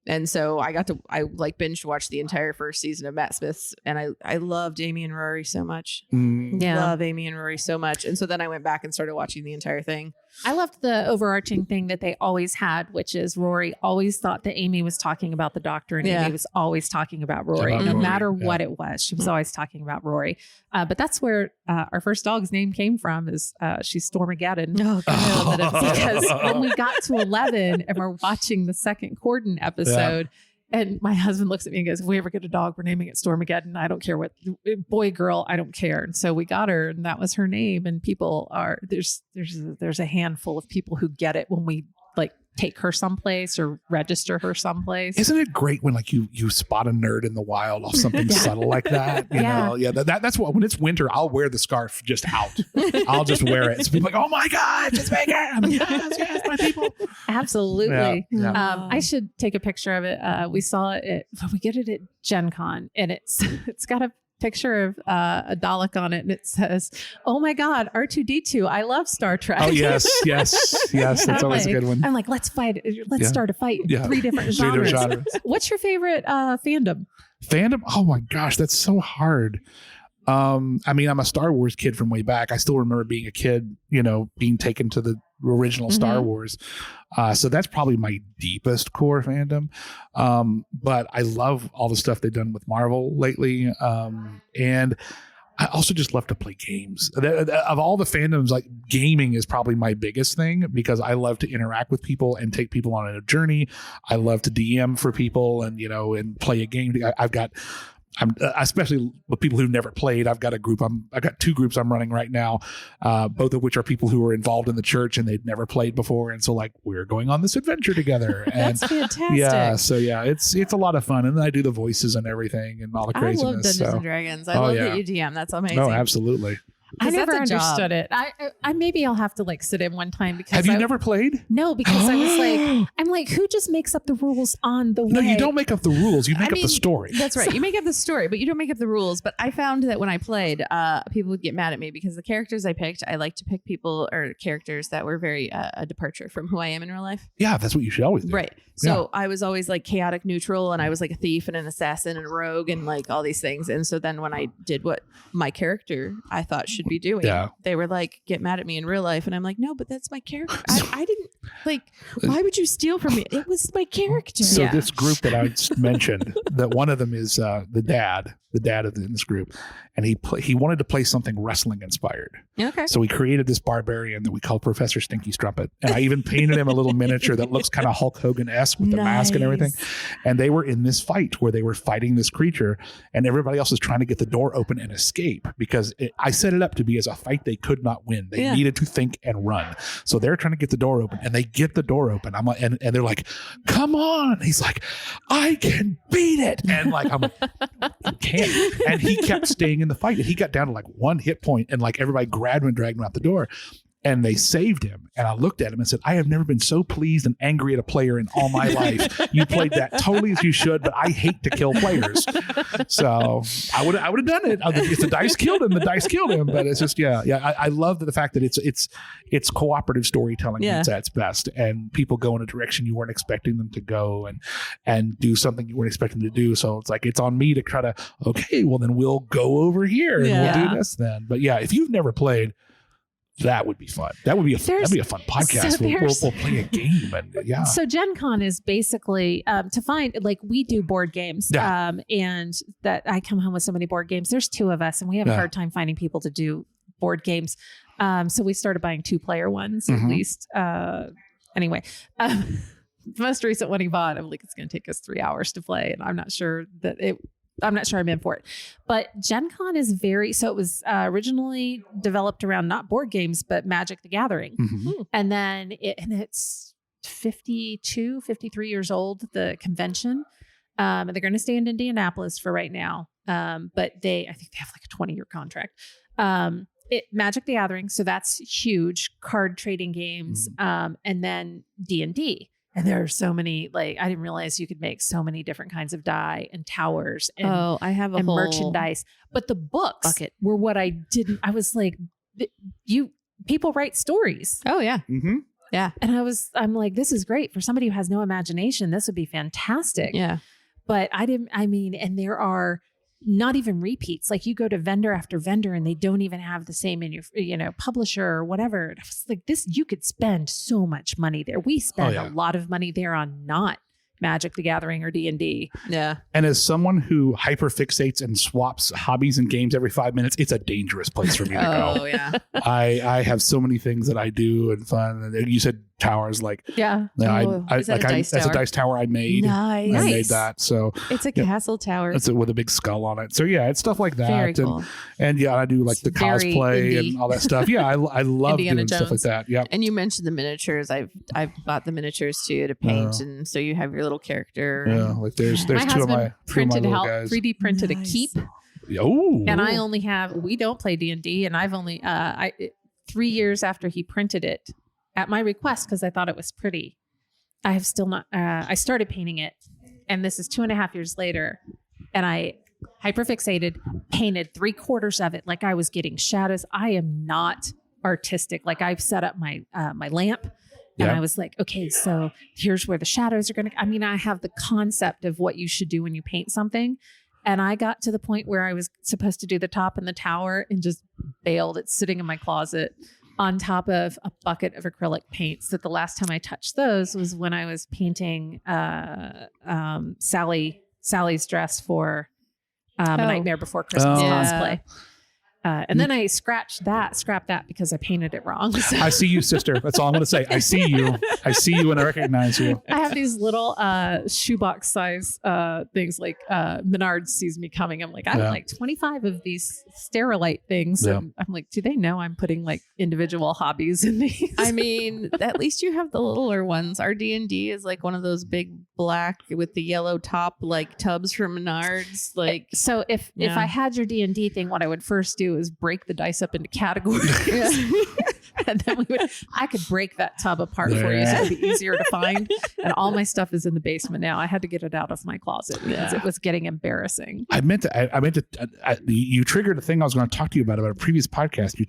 And so I like binge watched the entire first season of Matt Smith's, and I loved Amy and Rory so much. Love Amy and Rory so much. And so then I went back and started watching the entire thing. I loved the overarching thing that they always had, which is Rory always thought that Amy was talking about the doctor, and Yeah. Amy was always talking about Rory. About No Rory, matter yeah. what it was, she was always talking about Rory. But that's where our first dog's name came from. Is she's Stormageddon. Oh, God. Because when we got to 11 and we're watching the second Corden episode, and my husband looks at me and goes, "If we ever get a dog, we're naming it Stormageddon. I don't care what boy, girl, I don't care." And so we got her, and that was her name. And people are there's a handful of people who get it when we like take her someplace or register her someplace. Isn't it great when like you spot a nerd in the wild off something subtle like that? You know, that's what, when it's winter, I'll wear the scarf just out. I'll just wear it. So people are like, "Oh my God, it's Megan." I'm like, yes, my people. Absolutely. Yeah. I should take a picture of it. We saw it. We get it at Gen Con, and it's got a picture of a Dalek on it, and it says, "Oh my God, R2D2. I love Star Trek." Oh yes. That's I'm always a like- good one. I'm like, let's fight. Let's Yeah. start a fight. Yeah. Three different Three different genres. genres. What's your favorite fandom? Fandom? Oh my gosh, that's so hard. I mean, I'm a Star Wars kid from way back. I still remember being a kid, you know, being taken to the original Star Wars. So that's probably my deepest core fandom. But I love all the stuff they've done with Marvel lately. And I also just love to play games. Of all the fandoms, like gaming is probably my biggest thing because I love to interact with people and take people on a journey. I love to DM for people and, you know, and play a game. I'm especially with people who've never played. I've got two groups I'm running right now, both of which are people who are involved in the church and they'd never played before, and so like we're going on this adventure together. And That's fantastic. yeah, so yeah, it's a lot of fun, and then I do the voices and everything and all the I craziness. love Dungeons so. and Dragons. I Oh, love yeah. that you DM. That's amazing. No, absolutely. I 'Cause never that's a job. understood it. I maybe I'll have to like sit in one time because Have you never played? No, because I was like, I'm like, who just makes up the rules on the way? No, you don't make up the rules. You make up mean, the story. That's right. You make up the story, but you don't make up the rules. But I found that when I played, people would get mad at me because the characters I picked, I like to pick people or characters that were very a departure from who I am in real life. Yeah, that's what you should always do. Right. So I was always like chaotic neutral, and I was like a thief and an assassin and a rogue and like all these things. And so then when I did what my character I thought should be doing, Yeah. they were like, get mad at me in real life. And I'm like, no, but that's my character. I didn't like, why would you steal from me? It was my character. So Yeah. this group that I just mentioned, that one of them is the dad in this group, and he wanted to play something wrestling inspired. Okay. So we created this barbarian that we call Professor Stinky Strumpet, and I even painted him a little miniature that looks kind of Hulk Hogan-esque with the mask and everything. And they were in this fight where they were fighting this creature, and everybody else was trying to get the door open and escape because I set it up to be as a fight they could not win. They needed to think and run. So they're trying to get the door open, and they get the door open. I'm like, and they're like, "Come on!" He's like, "I can beat it," and like I'm like, "You can't." And he kept staying in the fight, and he got down to like one hit point, and like everybody grabbed him and dragged him out the door. And they saved him. And I looked at him and said, "I have never been so pleased and angry at a player in all my life. You played that totally as you should, but I hate to kill players." So I would have done it. If the dice killed him, the dice killed him. But it's just, I love the fact that it's cooperative storytelling that's at its best. And people go in a direction you weren't expecting them to go and do something you weren't expecting them to do. So it's like, it's on me to try to, okay, well then we'll go over here and we'll do this then. But yeah, if you've never played, that would be fun. That'd be a fun podcast. So We'll play a game and So Gen Con is basically to find, like, we do board games, and that I come home with so many board games. There's two of us, and we have a hard time finding people to do board games. So we started buying 2-player ones at least. Anyway, the most recent one he bought, I'm like, it's going to take us 3 hours to play, and I'm not sure I'm in for it. But Gen Con is so it was originally developed around not board games, but Magic the Gathering. And then it's 53 years old, the convention. And they're going to stay in Indianapolis for right now. But I think they have like a 20-year contract. Magic the Gathering. So that's huge. Card trading games. And then D&D. And there are so many, like, I didn't realize you could make so many different kinds of die and towers and, I have a whole merchandise. But the books bucket. were what I was like, people write stories. Oh yeah. Mm-hmm. And I'm like, this is great for somebody who has no imagination. This would be fantastic. Yeah. But and there are not even repeats. Like you go to vendor after vendor and they don't even have the same publisher or whatever. And I was like, you could spend so much money there. We spend a lot of money there on not Magic the Gathering or D&D. Yeah. And as someone who hyperfixates and swaps hobbies and games every 5 minutes, it's a dangerous place for me to go. Oh yeah. I have so many things that I do and fun. And you said towers, like Yeah. Is that a dice that's tower? a dice tower I made. Nice. I made that. So It's a castle tower. it's with a big skull on it. So yeah, it's stuff like that. Very cool. And yeah, I do like the Very cosplay indie. and all that stuff. Yeah, I love Indiana doing stuff like Jones. that. Yeah. And you mentioned the miniatures. I've bought the miniatures too to paint, and so you have your little character. Yeah, like there's My two of husband my printed little out guys. 3D printed a Nice. keep. Oh, And I only we don't play D&D, and I've only 3 years after he printed it at my request because I thought it was pretty. I have still not. I started painting it, and this is 2.5 years later, and I hyperfixated, painted 3/4 of it like I was getting shadows. I am not artistic. Like I've set up my my lamp. And Yeah. I was like, okay, so here's where the shadows are going to. I have the concept of what you should do when you paint something. And I got to the point where I was supposed to do the top and the tower and just bailed. It's sitting in my closet on top of a bucket of acrylic paints. That the last time I touched those was when I was painting Sally's dress for A Nightmare Before Christmas Oh. cosplay. And then I scrapped that because I painted it wrong. So I see you, sister. That's all I'm going to say. I see you. I see you and I recognize you. I have these little shoebox size things like Menards sees me coming. I'm like, I have Yeah. like 25 of these Sterilite things. Yeah. And I'm like, do they know I'm putting like individual hobbies in these? I mean, at least you have the littler ones. Our D&D is like one of those big black with the yellow top, like tubs from Menards. Like, So if Yeah. I had your D&D thing, what I would first do is break the dice up into categories. And then I could break that tub apart for you so it'd be easier to find. And all my stuff is in the basement now. I had to get it out of my closet because it was getting embarrassing. I meant to. You triggered a thing I was going to talk to you about a previous podcast. You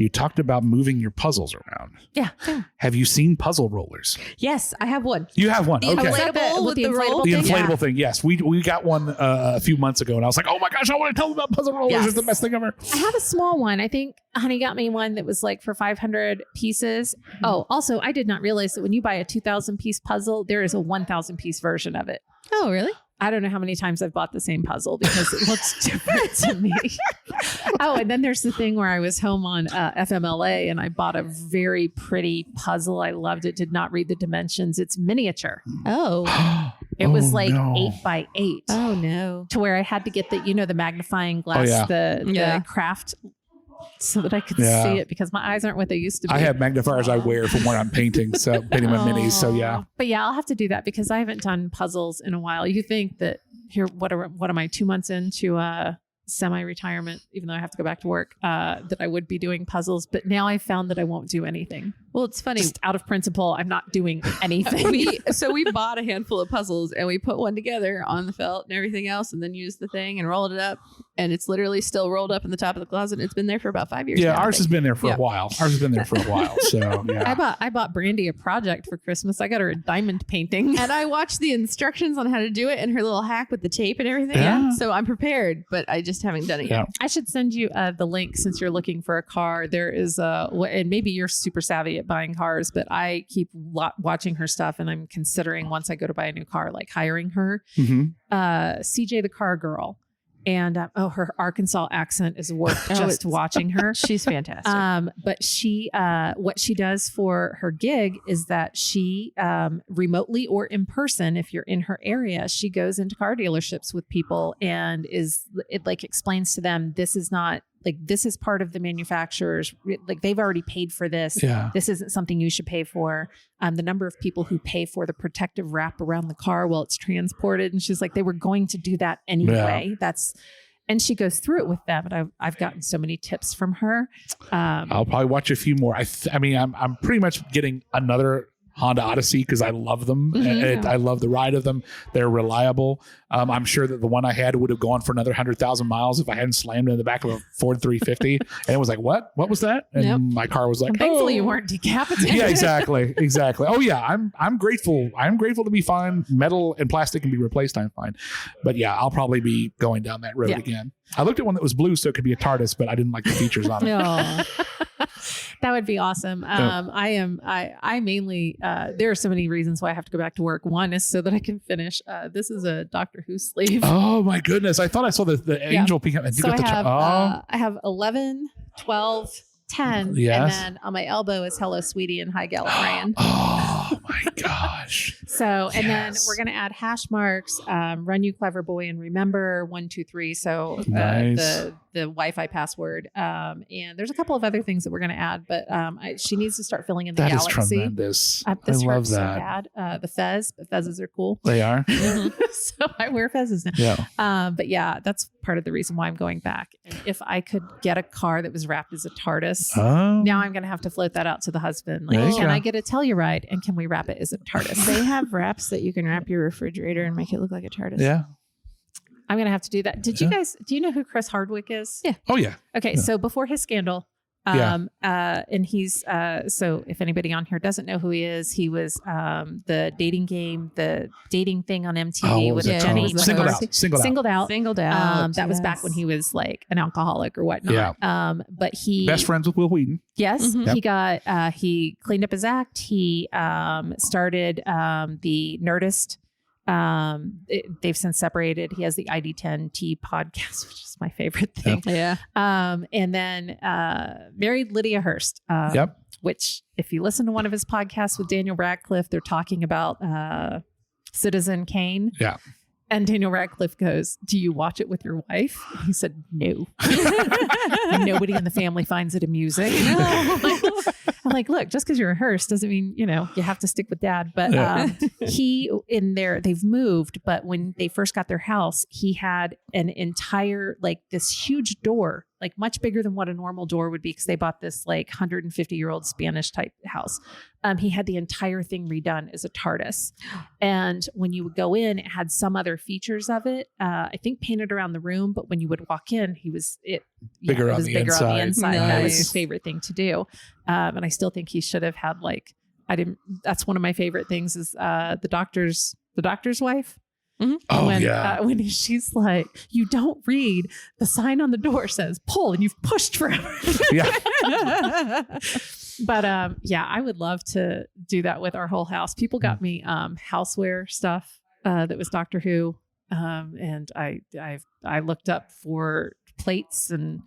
talked about moving your puzzles around. Yeah. Have you seen puzzle rollers? yes, I have one. You have one. The Okay. inflatable with the roll. The thing? inflatable thing, yes. We got one a few months ago, and I was like, oh my gosh, I want to tell them about puzzle rollers. Yes. It's the best thing ever. I have a small one. I think Honey got me one that was like for 500 pieces. Oh, also, I did not realize that when you buy a 2,000 piece puzzle, there is a 1,000 piece version of it. Oh, really? I don't know how many times I've bought the same puzzle because it looks different to me. Oh, and then there's the thing where I was home on FMLA and I bought a very pretty puzzle. I loved it. Did not read the dimensions. It's miniature. Oh. It was Oh, like no. 8 by 8. Oh, no. To where I had to get the magnifying glass, yeah. the craft, so that I could Yeah. see it because my eyes aren't what they used to be. I have magnifiers I wear from when I'm painting, so painting my minis. So yeah, But yeah, I'll have to do that because I haven't done puzzles in a while. You think that here, what am I 2 months into semi-retirement, even though I have to go back to work, that I would be doing puzzles. But now I've found that I won't do anything. Well, it's funny. Just out of principle, I'm not doing anything. we bought a handful of puzzles and we put one together on the felt and everything else, and then used the thing and rolled it up, and it's literally still rolled up in the top of the closet. It's been there for about 5 years. yeah. now, I Ours has think. been there for Yeah. a while. So yeah. I bought Brandy a project for Christmas. I got her a diamond painting. And I watched the instructions on how to do it and her little hack with the tape and everything. Yeah. So I'm prepared, but I just haven't done it yet. I should send you the link since you're looking for a car. There is and maybe you're super savvy at buying cars, but I keep watching her stuff, and I'm considering once I go to buy a new car, like hiring her. Mhm. CJ the car girl, and her Arkansas accent is worth Oh, just it's- watching her. She's fantastic. But she, what she does for her gig is that she, remotely or in person, if you're in her area, she goes into car dealerships with people and it like explains to them, this is not like, this is part of the manufacturer's, like they've already paid for this. Yeah. This isn't something you should pay for. The number of people who pay for the protective wrap around the car while it's transported. And she's like, they were going to do that anyway. And she goes through it with them. And I've gotten so many tips from her. I'll probably watch a few more. I mean, I'm pretty much getting another Honda Odyssey because I love them. Mhm. I love the ride of them. They're reliable. I'm sure that the one I had would have gone for another 100,000 miles if I hadn't slammed in the back of a Ford 350. And it was like, what was that? And Yep. my car was like, Thankfully, oh. you weren't decapitated. Yeah, exactly. Oh yeah, I'm grateful. I'm grateful to be fine. Metal and plastic can be replaced. I'm fine. But yeah, I'll probably be going down that road Yeah. again. I looked at one that was blue, so it could be a TARDIS, but I didn't like the features on it. No. That would be awesome. I mainly, there are so many reasons why I have to go back to work. One is so that I can finish. This is a Doctor Who sleeve. Oh my goodness! I thought I saw the angel peek up. And you So got the I have 11, 12, 10. Yes. And then on my elbow is Hello Sweetie and Hi Gallifreyan. Oh my gosh! So, and then Yes. we're going to add hash marks, Run You Clever Boy and Remember 1, 2, 3. So Nice. the Wi-Fi password. And there's a couple of other things that we're going to add, but she needs to start filling in the That is galaxy. tremendous. This I love hurts so that. bad. The fez, but fezzes are cool. They are. So I wear fezzes now. Yeah. But yeah, that's part of the reason why I'm going back. And if I could get a car that was wrapped as a TARDIS, Oh. now I'm going to have to float that out to the husband. Like, There you can go. I get a Telluride and can we wrap it as a TARDIS? They have wraps that you can wrap your refrigerator and make it look like a TARDIS. Yeah. I'm going to have to do that. Did you guys, do you know who Chris Hardwick is? Yeah. Oh yeah. Okay. Yeah. So before his scandal, and he's, so if anybody on here doesn't know who he is, he was the dating game, the dating thing on MTV Oh, what with was it Jenny. called? Singled McCarthy. out. Singled out. Singled out. Singled out. That was back when he was like an alcoholic or whatnot. But he Best friends with Will Wheaton. Yes, Mhm. he got he cleaned up his act. He started the Nerdist. They've since separated. He has the ID10T podcast, which is my favorite thing. Yeah. And then married Lydia Hearst. Yep. Which, if you listen to one of his podcasts with Daniel Radcliffe, they're talking about Citizen Kane. Yeah. And Daniel Radcliffe goes, "Do you watch it with your wife?" He said, "No." Nobody in the family finds it amusing. I'm like, look, just because you're a Hearst doesn't mean, you have to stick with dad. But they've moved. But when they first got their house, he had an entire, like this huge door, like much bigger than what a normal door would be, because they bought this like 150-year-old Spanish type house. He had the entire thing redone as a TARDIS. And when you would go in, it had some other features of it. I think painted around the room, but when you would walk in, Bigger it on was the bigger on the inside. inside. That was Nice. his favorite thing to do. And I still think he should have had that's one of my favorite things is the doctor's wife. Oh when, yeah. when she's like, you don't read the sign on the door says pull and you've pushed forever. Yeah. But I would love to do that with our whole house. People got me houseware stuff that was Doctor Who. And I looked up for plates and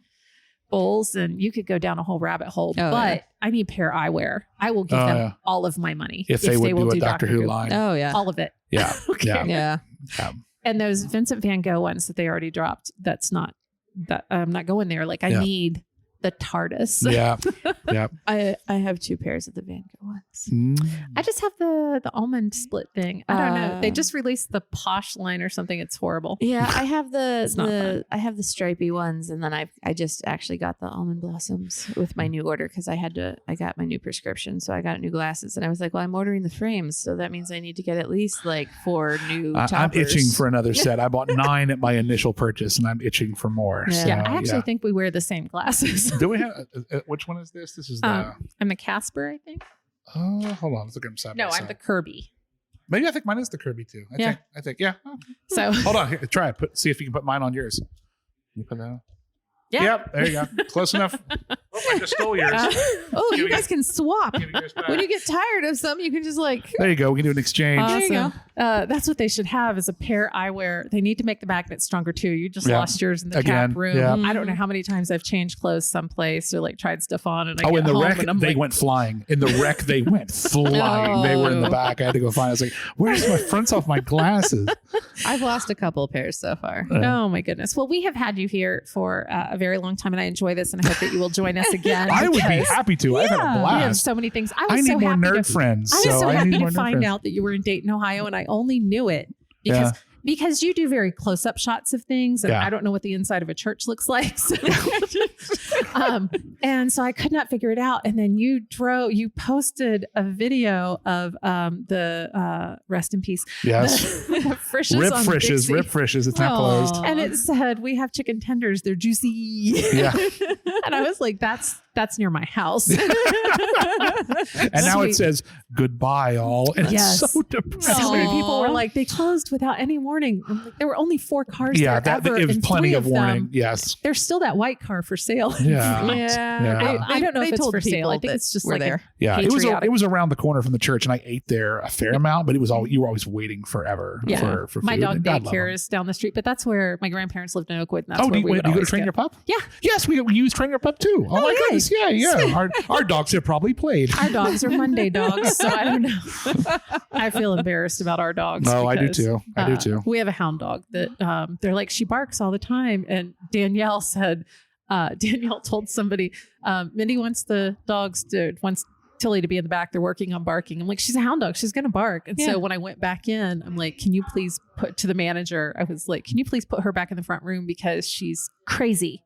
bowls, and you could go down a whole rabbit hole. Oh, but yeah. I need pair eyewear. I will give Oh, them yeah. all of my money If they would will do a Doctor Who line. Oh yeah. all of it. Yeah. Okay. Yeah. Yeah. And those Vincent Van Gogh ones that they already dropped, that I'm not going there. Like I Yeah. need the TARDIS. Yeah. Yeah. I have 2 pairs of the Van Gogh ones. Mm. I just have the almond split thing. I don't know. They Uh, just released the Posh line or something. It's horrible. Yeah, I have It's not fun. I have the stripy ones, and then I just actually got the almond blossoms with my new order because I got my new prescription, so I got new glasses, and I was like, well, I'm ordering the frames, so that means I need to get at least like 4 new. I'm toppers. itching for another set. I bought 9 at my initial purchase, and I'm itching for more. Yeah. So, Yeah, I actually think we wear the same glasses. Do we have which one is this? This is the. I'm the Casper, I think. Hold on, let's look at them side No, by I'm the side. Kirby. Maybe I think mine is the Kirby too. Yeah. I think. Yeah. Okay. So Hold on. Here, try it. See if you can put mine on yours. You put that on? Yeah. Yep. There you go. Close enough. Oh, I just stole yours. Oh, you guys can swap. Give me yours back. When you get tired of some, you can just like. There you go. We can do an exchange. There you awesome. That's what they should have is a pair eyewear. They need to make the magnet stronger too. You just Yeah. lost yours in the Again, tap room. yeah. I don't know how many times I've changed clothes someplace or like tried stuff on and I Oh, get in the home wreck, and I'm they like, went flying. In the wreck, they went flying. They were in the back. I had to go find. I was like, "Where's my fronts off my glasses?" I've lost a couple of pairs so far. oh my goodness. Well, we have had you here for a very long time and I enjoy this and I hope that you will join us again. I would be because happy to. I've had a we have blast. so many things. I need so more happy nerd to, friends. I was so I happy need to more nerd find friends. out that you were in Dayton, Ohio, and I only knew it Yeah. because you do very close-up shots of things, and Yeah. I don't know what the inside of a church looks like. So. And so I could not figure it out. And then you posted a video of the rest in peace. Yes. The Frisch's Rip on Frisch's. Dixie. Rip Frisch's. It's not closed. Aw. And it said, we have chicken tenders. They're juicy. Yeah. And I was like, that's near my house. And now it Sweet. says goodbye all. And Yes. it's so depressing. So many people were Aw. like, they closed without any warning. I'm like, there were only 4 cars Yeah, there ever, it was and plenty 3 of warning. them, Yes. there's still that white car for sale. Yeah. Yeah. I don't know if They it's told for sale. people I think that it's just we're like there. Yeah. patriotic. It was around the corner from the church, and I ate there a fair amount, but it was all you were always waiting forever Yeah. for food. My dog And God love daycare him. is down the street, but that's where my grandparents lived in Oakwood. And that's Oh, where do you, we would do you go to always train go. your pup? Yeah. Yes, we use train your pup too. Oh, my yay. goodness. Yeah. Our dogs have probably played. Our dogs are Monday dogs, so I don't know. I feel embarrassed about our dogs. No, I do because, too. I do too. We have a hound dog that they're like, she barks all the time. And Danielle told somebody, Mindy wants wants Tilly to be in the back. They're working on barking. I'm like, she's a hound dog. She's going to bark. And Yeah. so when I went back in, I'm like, can you please put to the manager? I was like, can you please put her back in the front room because she's crazy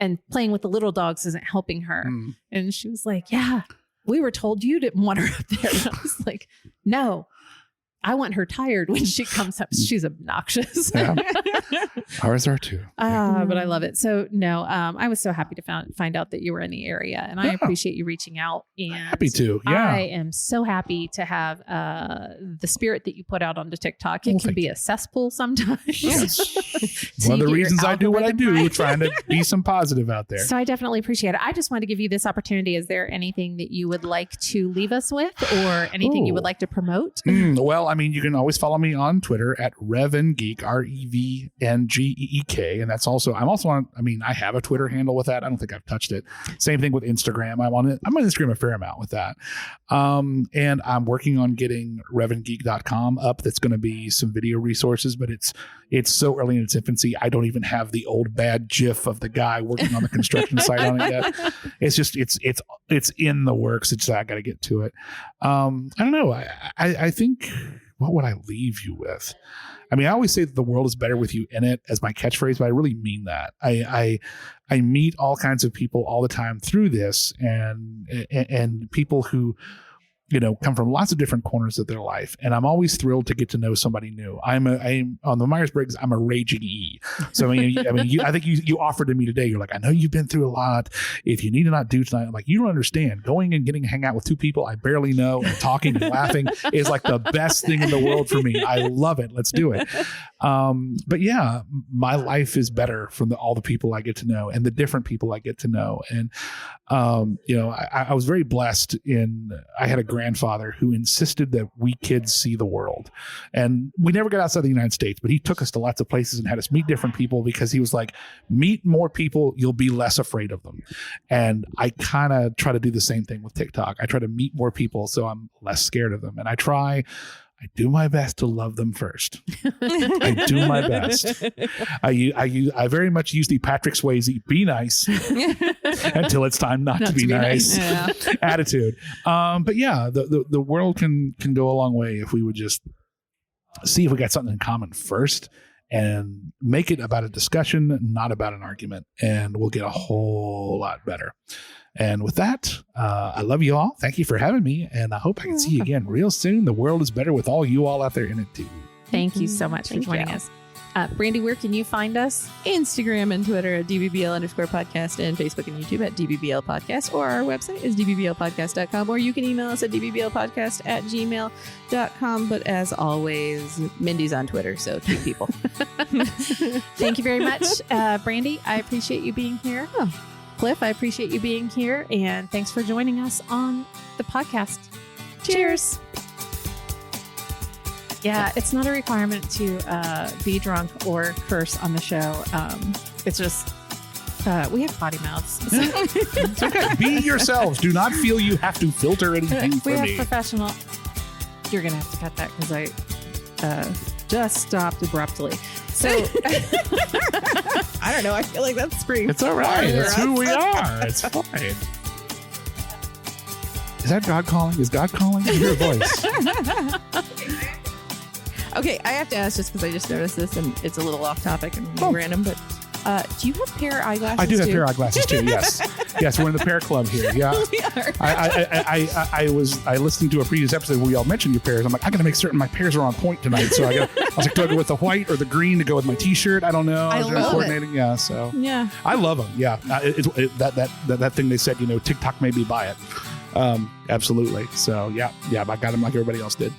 and playing with the little dogs isn't helping her. Mm. And she was like, yeah, we were told you didn't want her up there. And I was like, no, I want her tired when she comes up. She's obnoxious. Yeah. Ours are too. But I love it. So no, I was so happy to find out that you were in the area, and I Yeah. appreciate you reaching out. And Happy to. Yeah. I am so happy to have the spirit that you put out onto TikTok. It Well, can thank be a cesspool sometimes. Yes. So One of you the get your reasons I do what I algorithm do, right. trying to be some positive out there. So I definitely appreciate it. I just want to give you this opportunity. Is there anything that you would like to leave us with, or anything you would Ooh. like to promote? Well, I mean, you can always follow me on Twitter at RevenGeek, REVNGEEK. And that's also, I'm also on, I mean, I have a Twitter handle with that. I don't think I've touched it. Same thing with Instagram. I'm on Instagram a fair amount with that. And I'm working on getting RevenGeek.com up. That's going to be some video resources, but it's so early in its infancy. I don't even have the old bad GIF of the guy working on the construction site on it yet. It's just, it's in the works. It's I got to get to it. I don't know. I think, what would I leave you with? I mean, I always say that the world is better with you in it as my catchphrase, but I really mean that. I meet all kinds of people all the time through this, and people who, you know, come from lots of different corners of their life. And I'm always thrilled to get to know somebody new. I'm on the Myers-Briggs, I'm a raging E. So, I think you offered to me today. You're like, I know you've been through a lot. If you need to not do tonight, I'm like, you don't understand. Going and getting to hang out with 2 people I barely know and talking and laughing is like the best thing in the world for me. I love it. Let's do it. But yeah, my life is better from all the people I get to know and the different people I get to know. And, I was very blessed I had a grandfather who insisted that we kids see the world. And we never got outside the United States, but he took us to lots of places and had us meet different people because he was like, meet more people, you'll be less afraid of them. And I kind of try to do the same thing with TikTok. I try to meet more people so I'm less scared of them. And I do my best to love them first. I do my best. I very much use the Patrick Swayze, be nice until it's time not to be nice Yeah. attitude. But yeah, the world can go a long way if we would just see if we got something in common first and make it about a discussion, not about an argument. And we'll get a whole lot better. And with that, I love you all. Thank you for having me. And I hope I can see you again real soon. The world is better with all you all out there in it too. Thank you so much for Thank joining you. us. Brandy, where can you find us? Instagram and Twitter at DBBL_podcast and Facebook and YouTube at DBBL podcast, or our website is dbblpodcast.com, or you can email us at dbblpodcast@gmail.com. But as always, Mindy's on Twitter, so 2 people. Thank you very much, Brandy. I appreciate you being here. Cliff, I appreciate you being here. And thanks for joining us on the podcast. Cheers. Yeah, it's not a requirement to be drunk or curse on the show. It's just we have potty mouths. So It's okay. Be yourselves. Do not feel you have to filter anything we for have me. professional. You're going to have to cut that because I just stopped abruptly. So I don't know. I feel like that's pretty. It's all right. That's who we are. It's fine. Is that God calling? Is God calling? I hear a voice. Okay, I have to ask just because I just noticed this and it's a little off topic and Oh. random, but do you have pair of eyeglasses? I do have too? pair of eyeglasses too, yes. Yes, we're in the pair club here. Yeah. We are. I was listening to a previous episode where y'all mentioned your pairs. I'm like, I got to make certain my pairs are on point tonight. So I was like, do I go with the white or the green to go with my T-shirt? I don't know. I was love coordinating. Yeah. So Yeah. I love them. Yeah. That thing they said, TikTok made me buy it. Absolutely. So yeah, I got them like everybody else did.